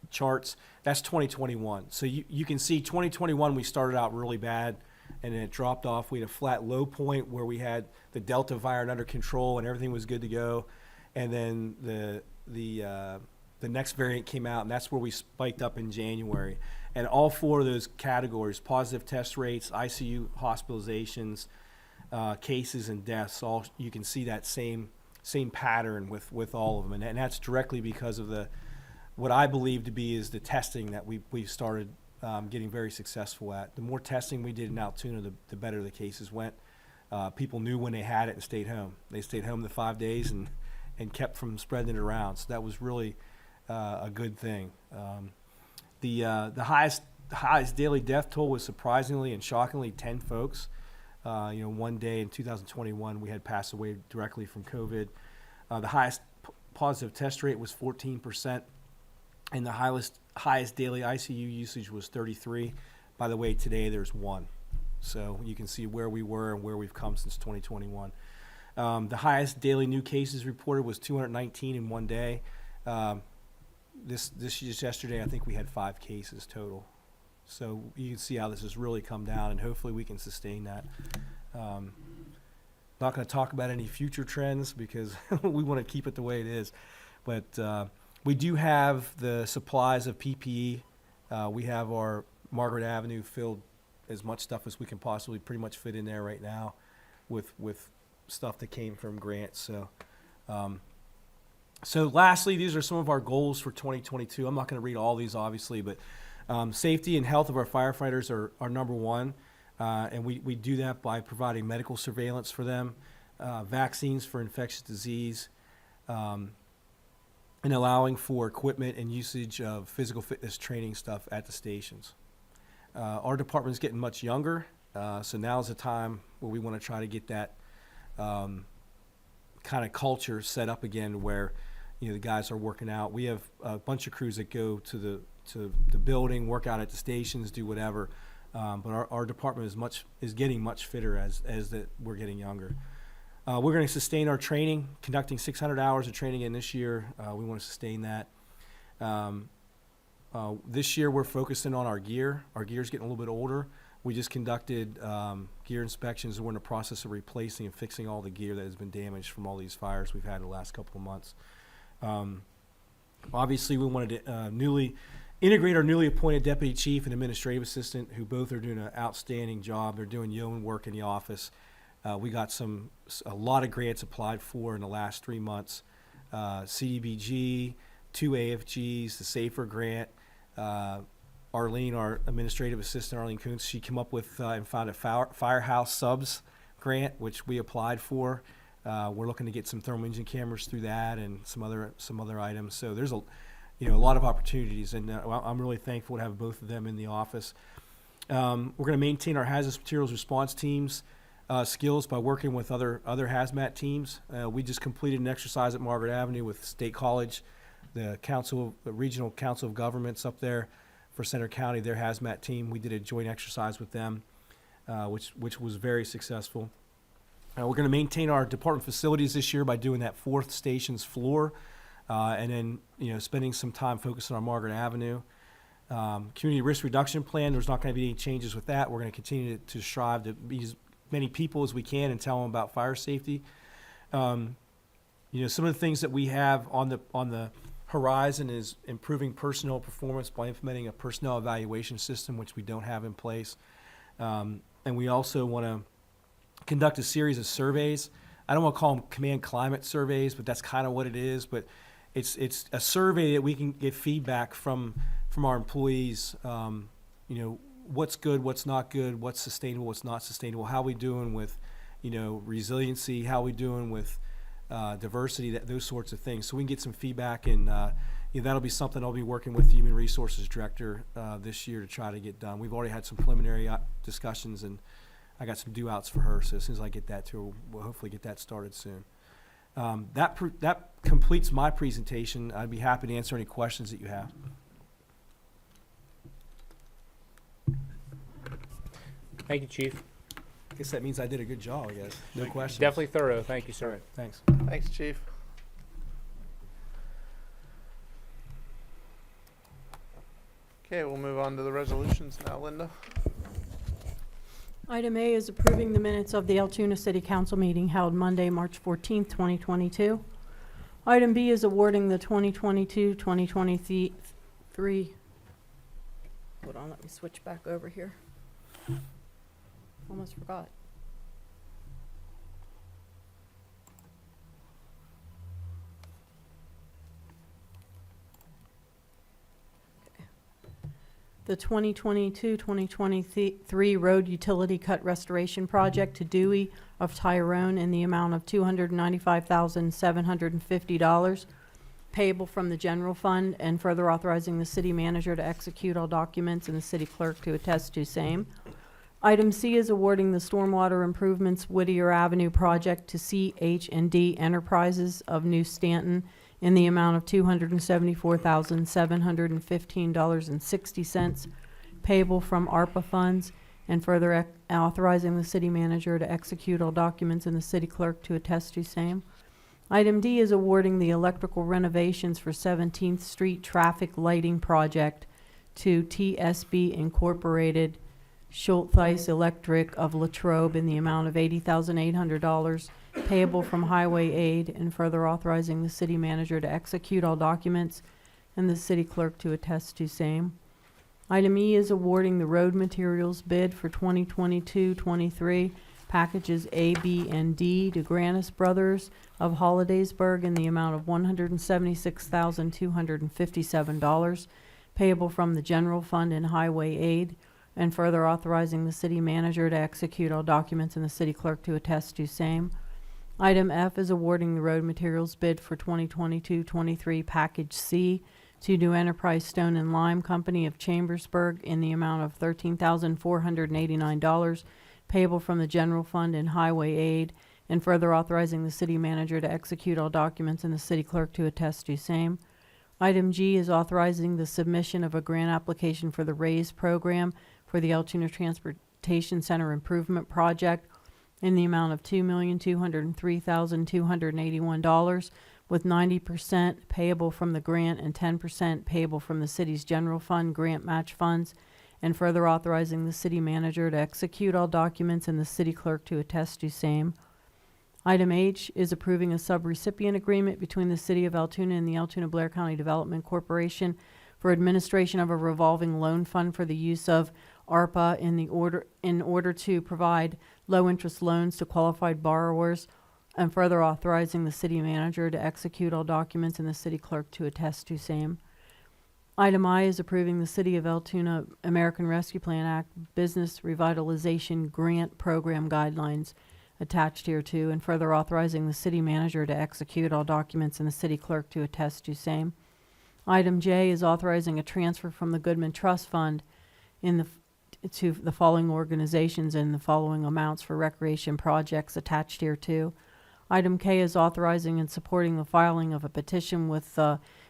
charts. That's 2021. So you can see 2021 we started out really bad, and then it dropped off. We had a flat low point where we had the Delta variant under control and everything was good to go. And then the next variant came out, and that's where we spiked up in January. And all four of those categories, positive test rates, ICU hospitalizations, cases, and deaths, all you can see that same pattern with all of them. And that's directly because of what I believe to be is the testing that we started getting very successful at. The more testing we did in Altoona, the better the cases went. People knew when they had it and stayed home. They stayed home the 5 days and kept from spreading it around. So that was really a good thing. The highest daily death toll was surprisingly and shockingly 10 folks. One day in 2021 we had passed away directly from COVID. The highest positive test rate was 14%, and the highest daily ICU usage was 33. By the way, today there's 1. So you can see where we were and where we've come since 2021. The highest daily new cases reported was 219 in one day. Yesterday, I think we had 5 cases total. So you can see how this has really come down, and hopefully we can sustain that. Not going to talk about any future trends because we want to keep it the way it is. But we do have the supplies of PPE. We have our Margaret Avenue filled as much stuff as we can possibly pretty much fit in there right now with stuff that came from grants. So lastly, these are some of our goals for 2022. I'm not going to read all these, obviously, but safety and health of our firefighters are number one, and we do that by providing medical surveillance for them, vaccines for infectious disease, and allowing for equipment and usage of physical fitness training stuff at the stations. Our department is getting much younger, so now is the time where we want to try to get that kind of culture set up again where the guys are working out. We have a bunch of crews that go to the building, work out at the stations, do whatever. But our department is getting much fitter as we're getting younger. We're going to sustain our training, conducting 600 hours of training in this year. We want to sustain that. This year we're focusing on our gear. Our gear's getting a little bit older. We just conducted gear inspections, and we're in the process of replacing and fixing all the gear that has been damaged from all these fires we've had in the last couple of months. Obviously, we wanted to integrate our newly appointed deputy chief and administrative assistant, who both are doing an outstanding job. They're doing yeoman work in the office. We got a lot of grants applied for in the last 3 months. CDBG, 2 AFGs, the SAFER grant. Arlene, our administrative assistant, Arlene Kuntz, she came up with and found a firehouse subs grant, which we applied for. We're looking to get some thermal imaging cameras through that and some other items. So there's a lot of opportunities, and I'm really thankful to have both of them in the office. We're going to maintain our hazardous materials response teams skills by working with other hazmat teams. We just completed an exercise at Margaret Avenue with State College, the Regional Council of Governments up there for Center County, their hazmat team. We did a joint exercise with them, which was very successful. We're going to maintain our department facilities this year by doing that 4th station's floor, and then spending some time focusing on Margaret Avenue. Community risk reduction plan, there's not going to be any changes with that. We're going to continue to strive to be as many people as we can and tell them about fire safety. Some of the things that we have on the horizon is improving personnel performance by implementing a personnel evaluation system, which we don't have in place. And we also want to conduct a series of surveys. I don't want to call them command climate surveys, but that's kind of what it is. But it's a survey that we can get feedback from our employees. What's good, what's not good, what's sustainable, what's not sustainable. How we doing with, resiliency? How we doing with diversity? Those sorts of things. So we can get some feedback, and that'll be something I'll be working with the Human Resources Director this year to try to get done. We've already had some preliminary discussions, and I got some due outs for her, so as soon as I get that to her, we'll hopefully get that started soon. That completes my presentation. I'd be happy to answer any questions that you have. Thank you, Chief. I guess that means I did a good job, I guess. No questions. Definitely thorough. Thank you, sir. Thanks. Thanks, Chief. Okay, we'll move on to the resolutions now, Linda. Item A is approving the minutes of the Altoona City Council meeting held Monday, March 14th, 2022. Item B is awarding the 2022-2023. Hold on, let me switch back over here. Almost forgot. The 2022-2023 road utility cut restoration project to Dewey of Tyrone in the amount of $295,750, payable from the general fund, and further authorizing the city manager to execute all documents and the city clerk to attest to same. Item C is awarding the stormwater improvements Whittier Avenue project to CH&D Enterprises of New Stanton in the amount of $274,715.60 payable from ARPA funds, and further authorizing the city manager to execute all documents and the city clerk to attest to same. Item D is awarding the electrical renovations for 17th Street traffic lighting project to TSB Incorporated Schultheis Electric of Latrobe in the amount of $80,800 payable from highway aid, and further authorizing the city manager to execute all documents and the city clerk to attest to same. Item E is awarding the road materials bid for 2022-23 packages A, B, and D to Granis Brothers of Hollidaysburg in the amount of $176,257 payable from the general fund and highway aid, and further authorizing the city manager to execute all documents and the city clerk to attest to same. Item F is awarding the road materials bid for 2022-23 package C to New Enterprise Stone and Lime Company of Chambersburg in the amount of $13,489 payable from the general fund and highway aid, and further authorizing the city manager to execute all documents and the city clerk to attest to same. Item G is authorizing the submission of a grant application for the RAISE program for the Altoona Transportation Center Improvement Project in the amount of $2,203,281, with 90% payable from the grant and 10% payable from the city's general fund grant match funds, and further authorizing the city manager to execute all documents and the city clerk to attest to same. Item H is approving a subrecipient agreement between the City of Altoona and the Altoona Blair County Development Corporation for administration of a revolving loan fund for the use of ARPA in order to provide low-interest loans to qualified borrowers, and further authorizing the city manager to execute all documents and the city clerk to attest to same. Item I is approving the City of Altoona American Rescue Plan Act Business Revitalization Grant Program Guidelines attached hereto, and further authorizing the city manager to execute all documents and the city clerk to attest to same. Item J is authorizing a transfer from the Goodman Trust Fund to the following organizations in the following amounts for recreation projects attached hereto. Item K is authorizing and supporting the filing of a petition with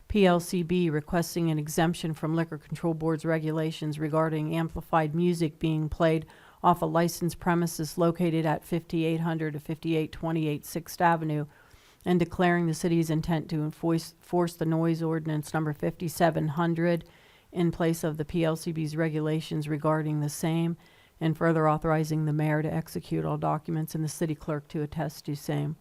PLCB requesting an exemption from Liquor Control Board's regulations regarding amplified music being played off a licensed premises located at 5800 to 5828 6th Avenue, and declaring the city's intent to enforce the noise ordinance number 5700 in place of the PLCB's regulations regarding the same, and further authorizing the mayor to execute all documents and the city clerk to attest to same.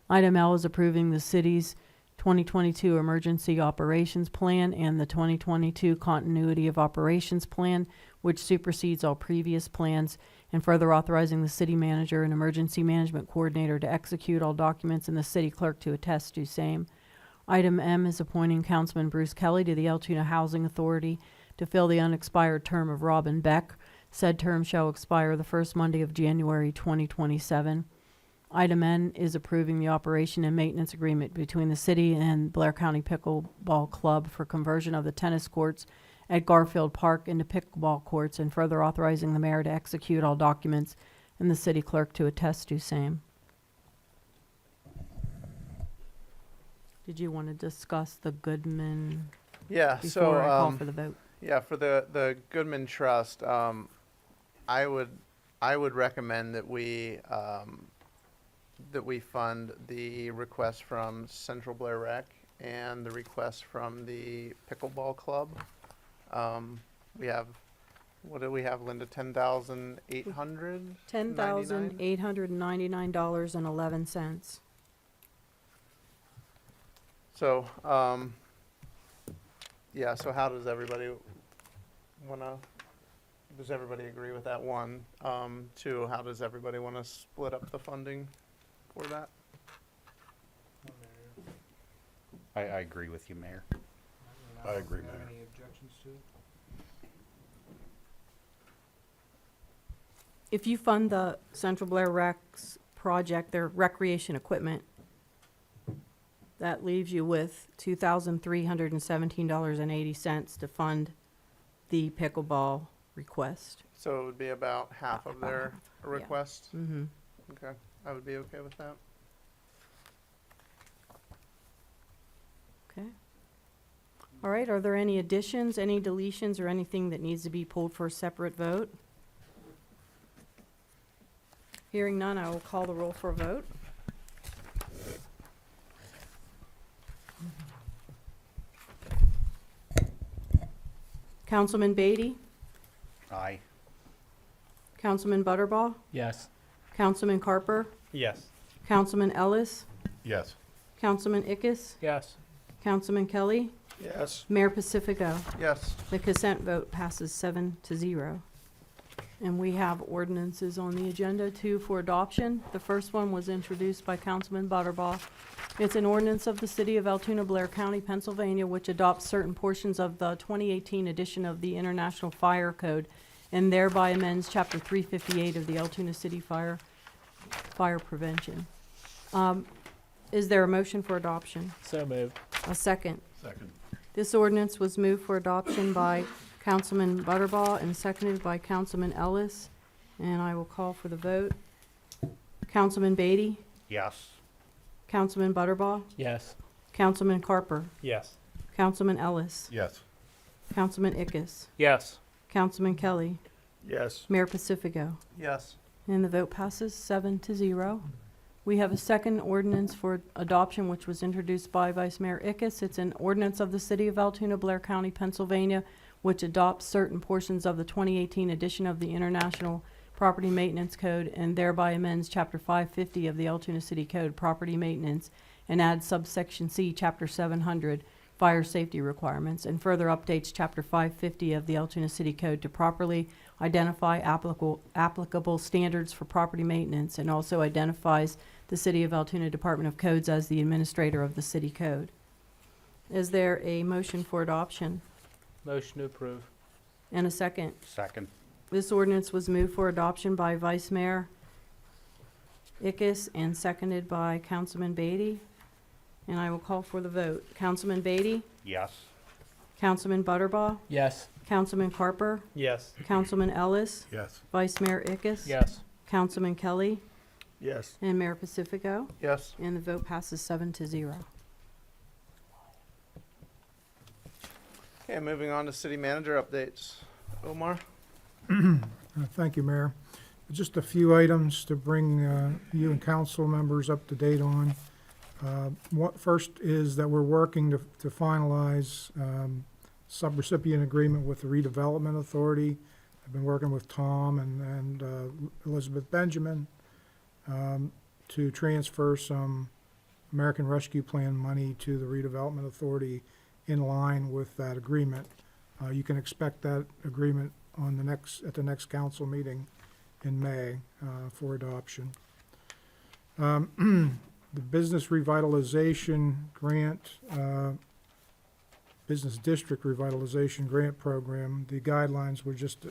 Item L is approving the city's 2022 Emergency Operations Plan and the 2022 Continuity of Operations Plan, which supersedes all previous plans, and further authorizing the city manager and emergency management coordinator to execute all documents and the city clerk to attest to same. Item M is appointing Councilman Bruce Kelly to the Altoona Housing Authority to fill the unexpired term of Robin Beck. Said term shall expire the first Monday of January 2027. Item N is approving the operation and maintenance agreement between the city and Blair County Pickleball Club for conversion of the tennis courts at Garfield Park into pickleball courts, and further authorizing the mayor to execute all documents and the city clerk to attest to same. Did you want to discuss the Goodman Yeah, before I call so, for the vote? yeah, for the Goodman Trust, I would recommend that we fund the request from Central Blair Rec and the request from the Pickleball Club. We have, what do we have, Linda, $10,800? $10,899.11. So, yeah, so how does everybody does everybody agree with that one? Two, how does everybody wanna split up the funding for that? I agree with you, Mayor. I agree, Mayor. Any objections to it? If you fund the Central Blair Rec's project, their recreation equipment, That leaves you with $2,317.80 to fund the pickleball request. So it would be about half of About their half, yeah. request? Mm-hmm. Okay, I would be okay with that. Okay. All right, are there any additions, any deletions, or anything that needs to be pulled for a separate vote? Hearing none, I will call the roll for a vote. Councilman Beatty? Aye. Councilman Butterball? Yes. Councilman Carper? Yes. Councilman Ellis? Yes. Councilman Ickes? Yes. Councilman Kelly? Yes. Mayor Pacifico? Yes. The consent vote passes 7-0. And we have ordinances on the agenda too for adoption. The first one was introduced by Councilman Butterball. It's an ordinance of the City of Altoona, Blair County, Pennsylvania, which adopts certain portions of the 2018 edition of the International Fire Code and thereby amends Chapter 358 of the Altoona City Fire Prevention. Is there a motion for adoption? So moved. A second. Second. This ordinance was moved for adoption by Councilman Butterball and seconded by Councilman Ellis. And I will call for the vote. Councilman Beatty? Yes. Councilman Butterball? Yes. Councilman Carper? Yes. Councilman Ellis? Yes. Councilman Ickes? Yes. Councilman Kelly? Yes. Mayor Pacifico? Yes. And the vote passes 7-0. We have a second ordinance for adoption, which was introduced by Vice Mayor Ickes. It's an ordinance of the City of Altoona, Blair County, Pennsylvania, which adopts certain portions of the 2018 edition of the International Property Maintenance Code and thereby amends Chapter 550 of the Altoona City Code, Property Maintenance, and adds subsection C, Chapter 700, Fire Safety Requirements, and further updates Chapter 550 of the Altoona City Code to properly identify applicable standards for property maintenance, and also identifies the City of Altoona Department of Codes as the administrator of the city code. Is there a motion for adoption? Motion to approve. And a second? Second. This ordinance was moved for adoption by Vice Mayor Ickes and seconded by Councilman Beatty. And I will call for the vote. Councilman Beatty? Yes. Councilman Butterball? Yes. Councilman Carper? Yes. Councilman Ellis? Yes. Vice Mayor Ickes? Yes. Councilman Kelly? Yes. And Mayor Pacifico? Yes. And the vote passes 7-0. Okay, moving on to city manager updates. Omar? Thank you, Mayor. Just a few items to bring you and council members up to date on. First is that we're working to finalize subrecipient agreement with the Redevelopment Authority. I've been working with Tom and Elizabeth Benjamin to transfer some American Rescue Plan money to the Redevelopment Authority in line with that agreement. You can expect that agreement at the next council meeting in May for adoption. The Business Revitalization Grant, Business District Revitalization Grant Program, the guidelines were just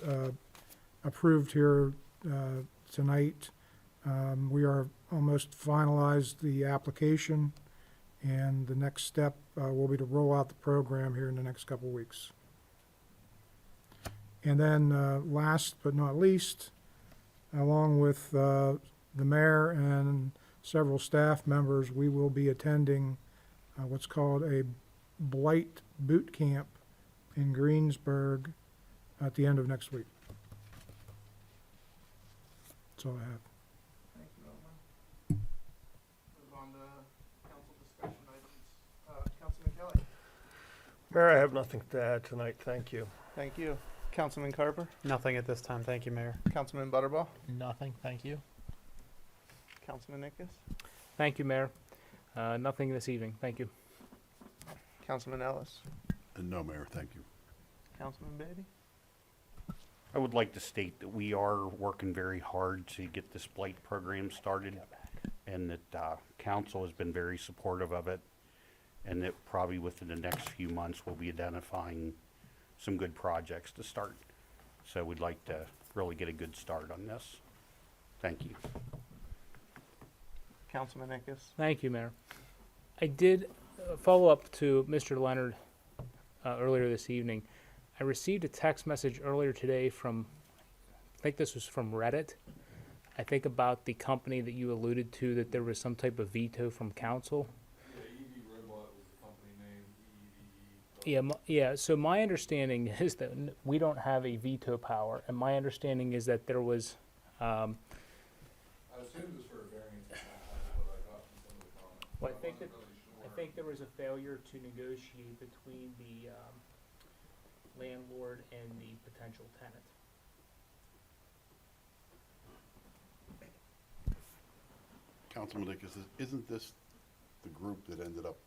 approved here tonight. We are almost finalized the application, and the next step will be to roll out the program here in the next couple weeks. And then last but not least, along with the mayor and several staff members, we will be attending what's called a Blight Boot Camp in Greensburg at the end of next week. That's all I have. Thank you, Omar. Move on to council discussion items. Councilman Kelly? Mayor, I have nothing to add tonight. Thank you. Thank you. Councilman Carper? Nothing at this time. Thank you, Mayor. Councilman Butterball? Nothing. Thank you. Councilman Ickes? Thank you, Mayor. Nothing this evening. Thank you. Councilman Ellis? And no, Mayor, thank you. Councilman Beatty? I would like to state that we are working very hard to get this blight program started, and that council has been very supportive of it, and that probably within the next few months we'll be identifying some good projects to start. So we'd like to really get a good start on this. Thank you. Councilman Ickes? Thank you, Mayor. I did follow up to Mr. Leonard earlier this evening. I received a text message earlier today from, I think this was from Reddit. I think about the company that you alluded to, that there was some type of veto from council. Yeah, so my understanding is that we don't have a veto power, and my understanding is that there was, I assumed it was for a variance, is what I got from some of the comments. well, I think wasn't that, really I sure. think there was a failure to negotiate between the landlord and the potential tenant. Councilman Dick, isn't this the group that ended up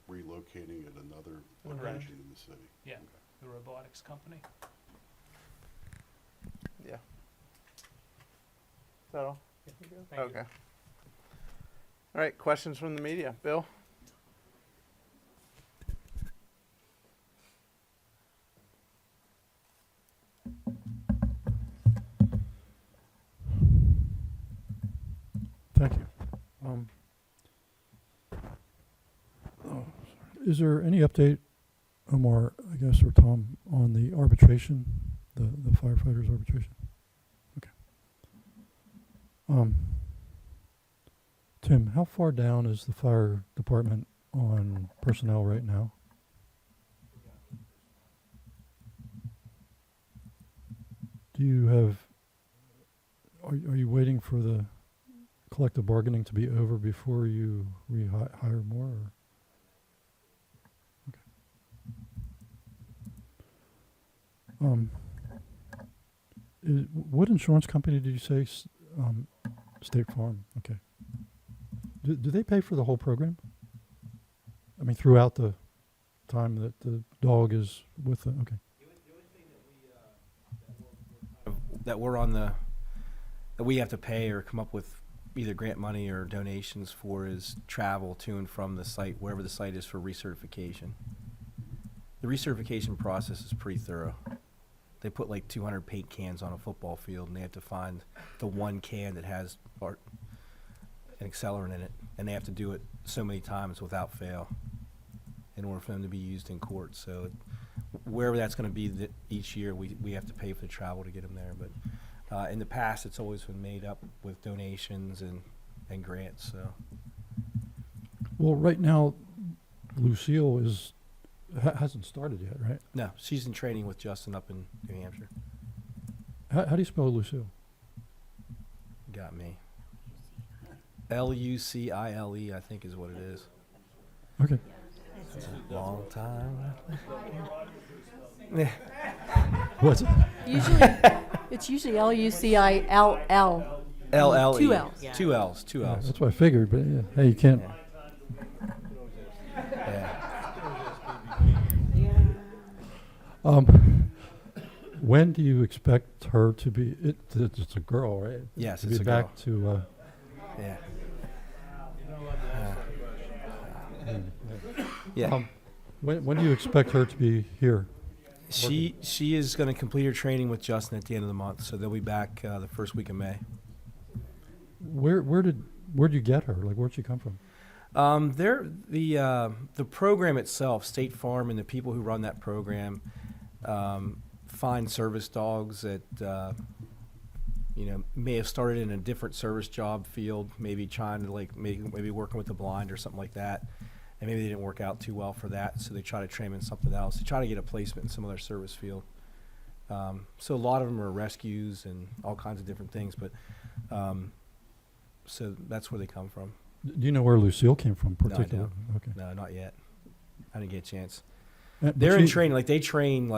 relocating at another location in the city? Yeah, the robotics company. Yeah. Is that all? Thank you. Okay. All right, questions from the media. Bill? Thank you. Is there any update, Omar, I guess, or Tom, on the arbitration, the firefighters arbitration? Okay. Tim, how far down is the fire department on personnel right now? Do you have, are you waiting for the collective bargaining to be over before you hire more? Or? Okay. What insurance company did you say? State Farm. Okay. Do they pay for the whole program? I mean, throughout the time that the dog is with the, okay. That we're on the, that we have to pay or come up with either grant money or donations for is travel to and from the site, wherever the site is, for recertification. The recertification process is pretty thorough. They put like 200 paint cans on a football field, and they have to find the one can that has an accelerant in it, and they have to do it so many times without fail in order for them to be used in court. So wherever that's going to be each year, we have to pay for the travel to get them there. But in the past, it's always been made up with donations and grants. So. Well, right now, Lucille hasn't started yet, right? No, she's in training with Justin up in New Hampshire. How do you spell Lucille? Got me. Lucile, I think is what it is. Okay. It's a long time. What's it? It's usually Lucill. LLE. Two L's. Yeah. Two L's. Two Yeah, L's. that's what I figured, but yeah. Hey, you can't. Yeah. When do you expect her to be? It's a girl, right? Yes, to it's be a back girl. to. Yeah. When do you expect her to be here? She is going to complete her training with Justin at the end of the month, so they'll be back the first week of May. Where'd you get her? Like, where'd she come from? The program itself, State Farm, and the people who run that program find service dogs that may have started in a different service job field, maybe trying to maybe working with the blind or something like that, and maybe they didn't work out too well for that, so they try to train them in something else. They try to get a placement in some other service field. So a lot of them are rescues and all kinds of different things, but so that's where they come from. Do you know where Lucille came from, No, I particularly? don't. Okay. No, not yet. I didn't get a chance. But They're in she- training, they train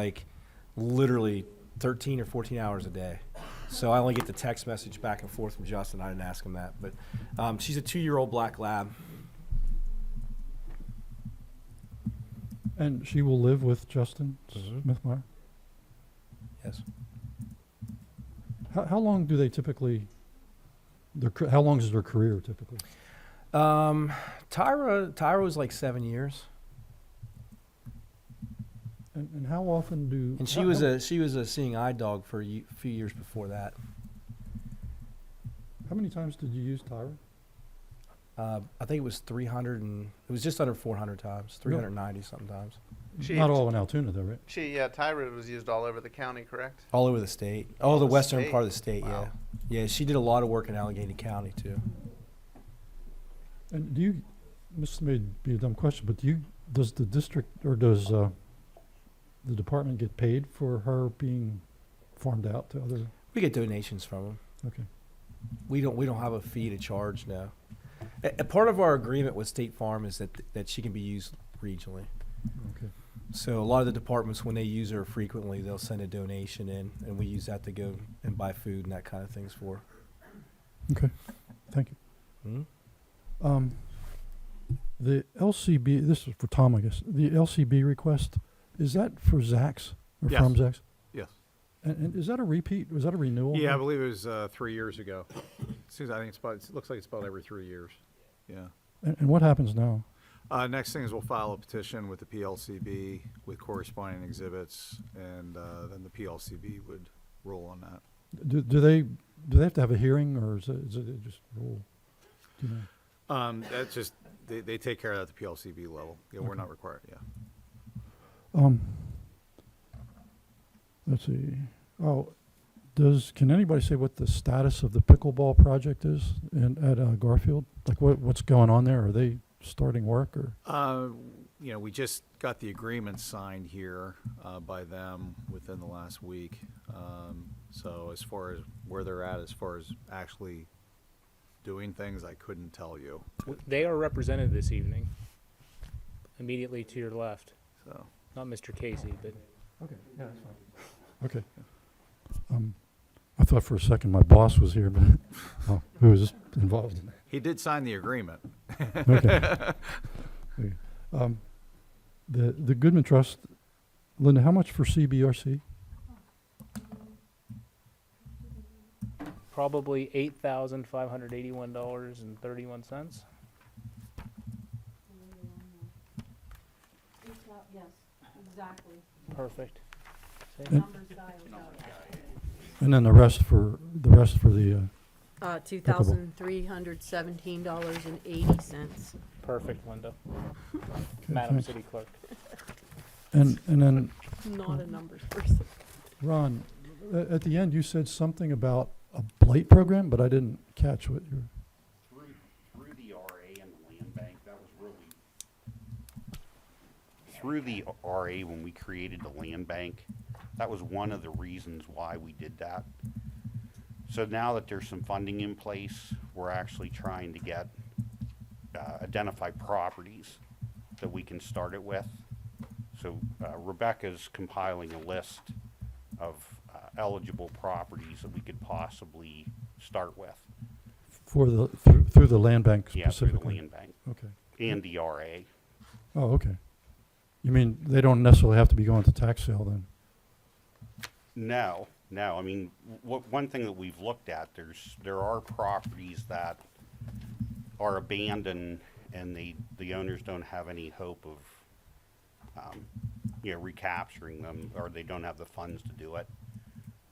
literally 13 or 14 hours a day. So I only get the text message back and forth from Justin. I didn't ask him that, but she's a 2-year-old black lab. And she will live with Justin Smithmeyer? Yes. How long do they typically? How long is their career typically? Tyra was like 7 years, And how often do? and she was a seeing eye dog for a few years before that. How many times did you use Tyra? I think it was 300 and, it was just under 400 times, 390 sometimes, Not all in Altoona though, right? Tyrod was used all over the county, correct? all over the state. Oh, the the western state? part of the state, yeah. Wow. Yeah, she did a lot of work in Allegheny County too. And do you, this may be a dumb question, but does the district, or does the department get paid for her being farmed out to other? We get donations from them. Okay. We don't have a fee to charge now. A part of our agreement with State Farm is that she can be used regionally. Okay. So a lot of the departments, when they use her frequently, they'll send a donation in, and we use that to go and buy food and that kind of things for her. Okay. Thank you. Mhm. The LCB, this is for Tom, I guess. The LCB request, is that for Zach's or Yes. from Zach's? Yes. And is that a repeat? Was that a renewal? Yeah, I believe it was 3 years ago. Seems, I think it's about, it looks like it's about every 3 years. Yeah. And what happens now? Next thing is we'll file a petition with the PLCB with corresponding exhibits, and then the PLCB would rule on that. Do they have to have a hearing, or is it just rule? Do you know? That's just, they take care of that at the PLCB level. Yeah, we're Okay. not required, yeah. Let's see. Oh, can anybody say what the status of the pickleball project is at Garfield? Like what's going on there? Are they starting work or? You know, we just got the agreement signed here by them within the last week. So as far as where they're at, as far as actually doing things, I couldn't tell you. They are represented this evening, immediately to your left. So Not Mr. Casey, but Okay, yeah, that's fine. Okay. I thought for a second my boss was here, but who was involved in that? he did sign the agreement. Okay. Okay. The Goodman Trust, Linda, how much for CBRC? probably $8,581.31. Yes, exactly. Perfect. And then the rest for the, $2,317.80. Perfect, Linda. okay, Madam thanks. City Clerk. And then, Not a numbers person. Ron, at the end, you said something about a blight program, but I didn't catch what you Through the RA and the land bank, that was really, through the RA, when we created the land bank, that was one of the reasons why we did that. So now that there's some funding in place, we're actually trying to get, identify properties that we can start it with. So Rebecca's compiling a list of eligible properties that we could possibly start with. through the land bank Yeah, through the specifically? land bank Okay. and the RA. Oh, okay. You mean they don't necessarily have to be going to tax sale then? No, I mean, one thing that we've looked at, there are properties that are abandoned and the owners don't have any hope of, recapturing them, or they don't have the funds to do it.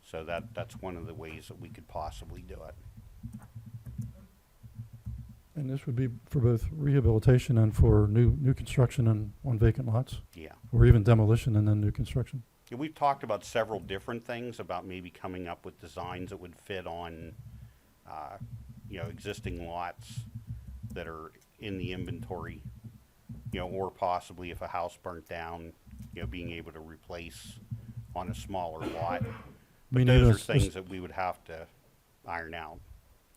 So that's one of the ways that we could possibly do it. And this would be for both rehabilitation and for new construction on vacant lots? Yeah. Or even demolition and then new construction? Yeah, we've talked about several different things, about maybe coming up with designs that would fit on, existing lots that are in the inventory, or possibly if a house burnt down, being able to replace on a smaller lot. But Meaning those are as- things that we would have to iron out.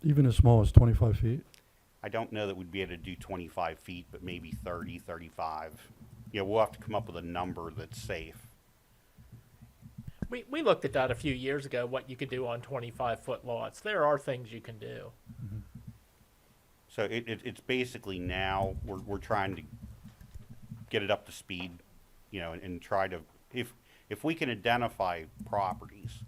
Even as small as 25 feet? I don't know that we'd be able to do 25 feet, but maybe 30, 35. We'll have to come up with a number that's safe. We looked at that a few years ago, what you could do on 25-foot lots. There are things you can do. So it's basically now, we're trying to get it up to speed, and try to, if we can identify properties,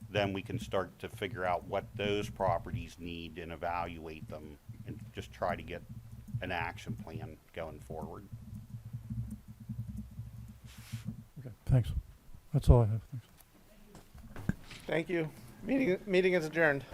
then we can start to figure out what those properties need and evaluate them and just try to get an action plan going forward. Okay, thanks. That's all I have. Thanks. Thank you. Meeting is adjourned.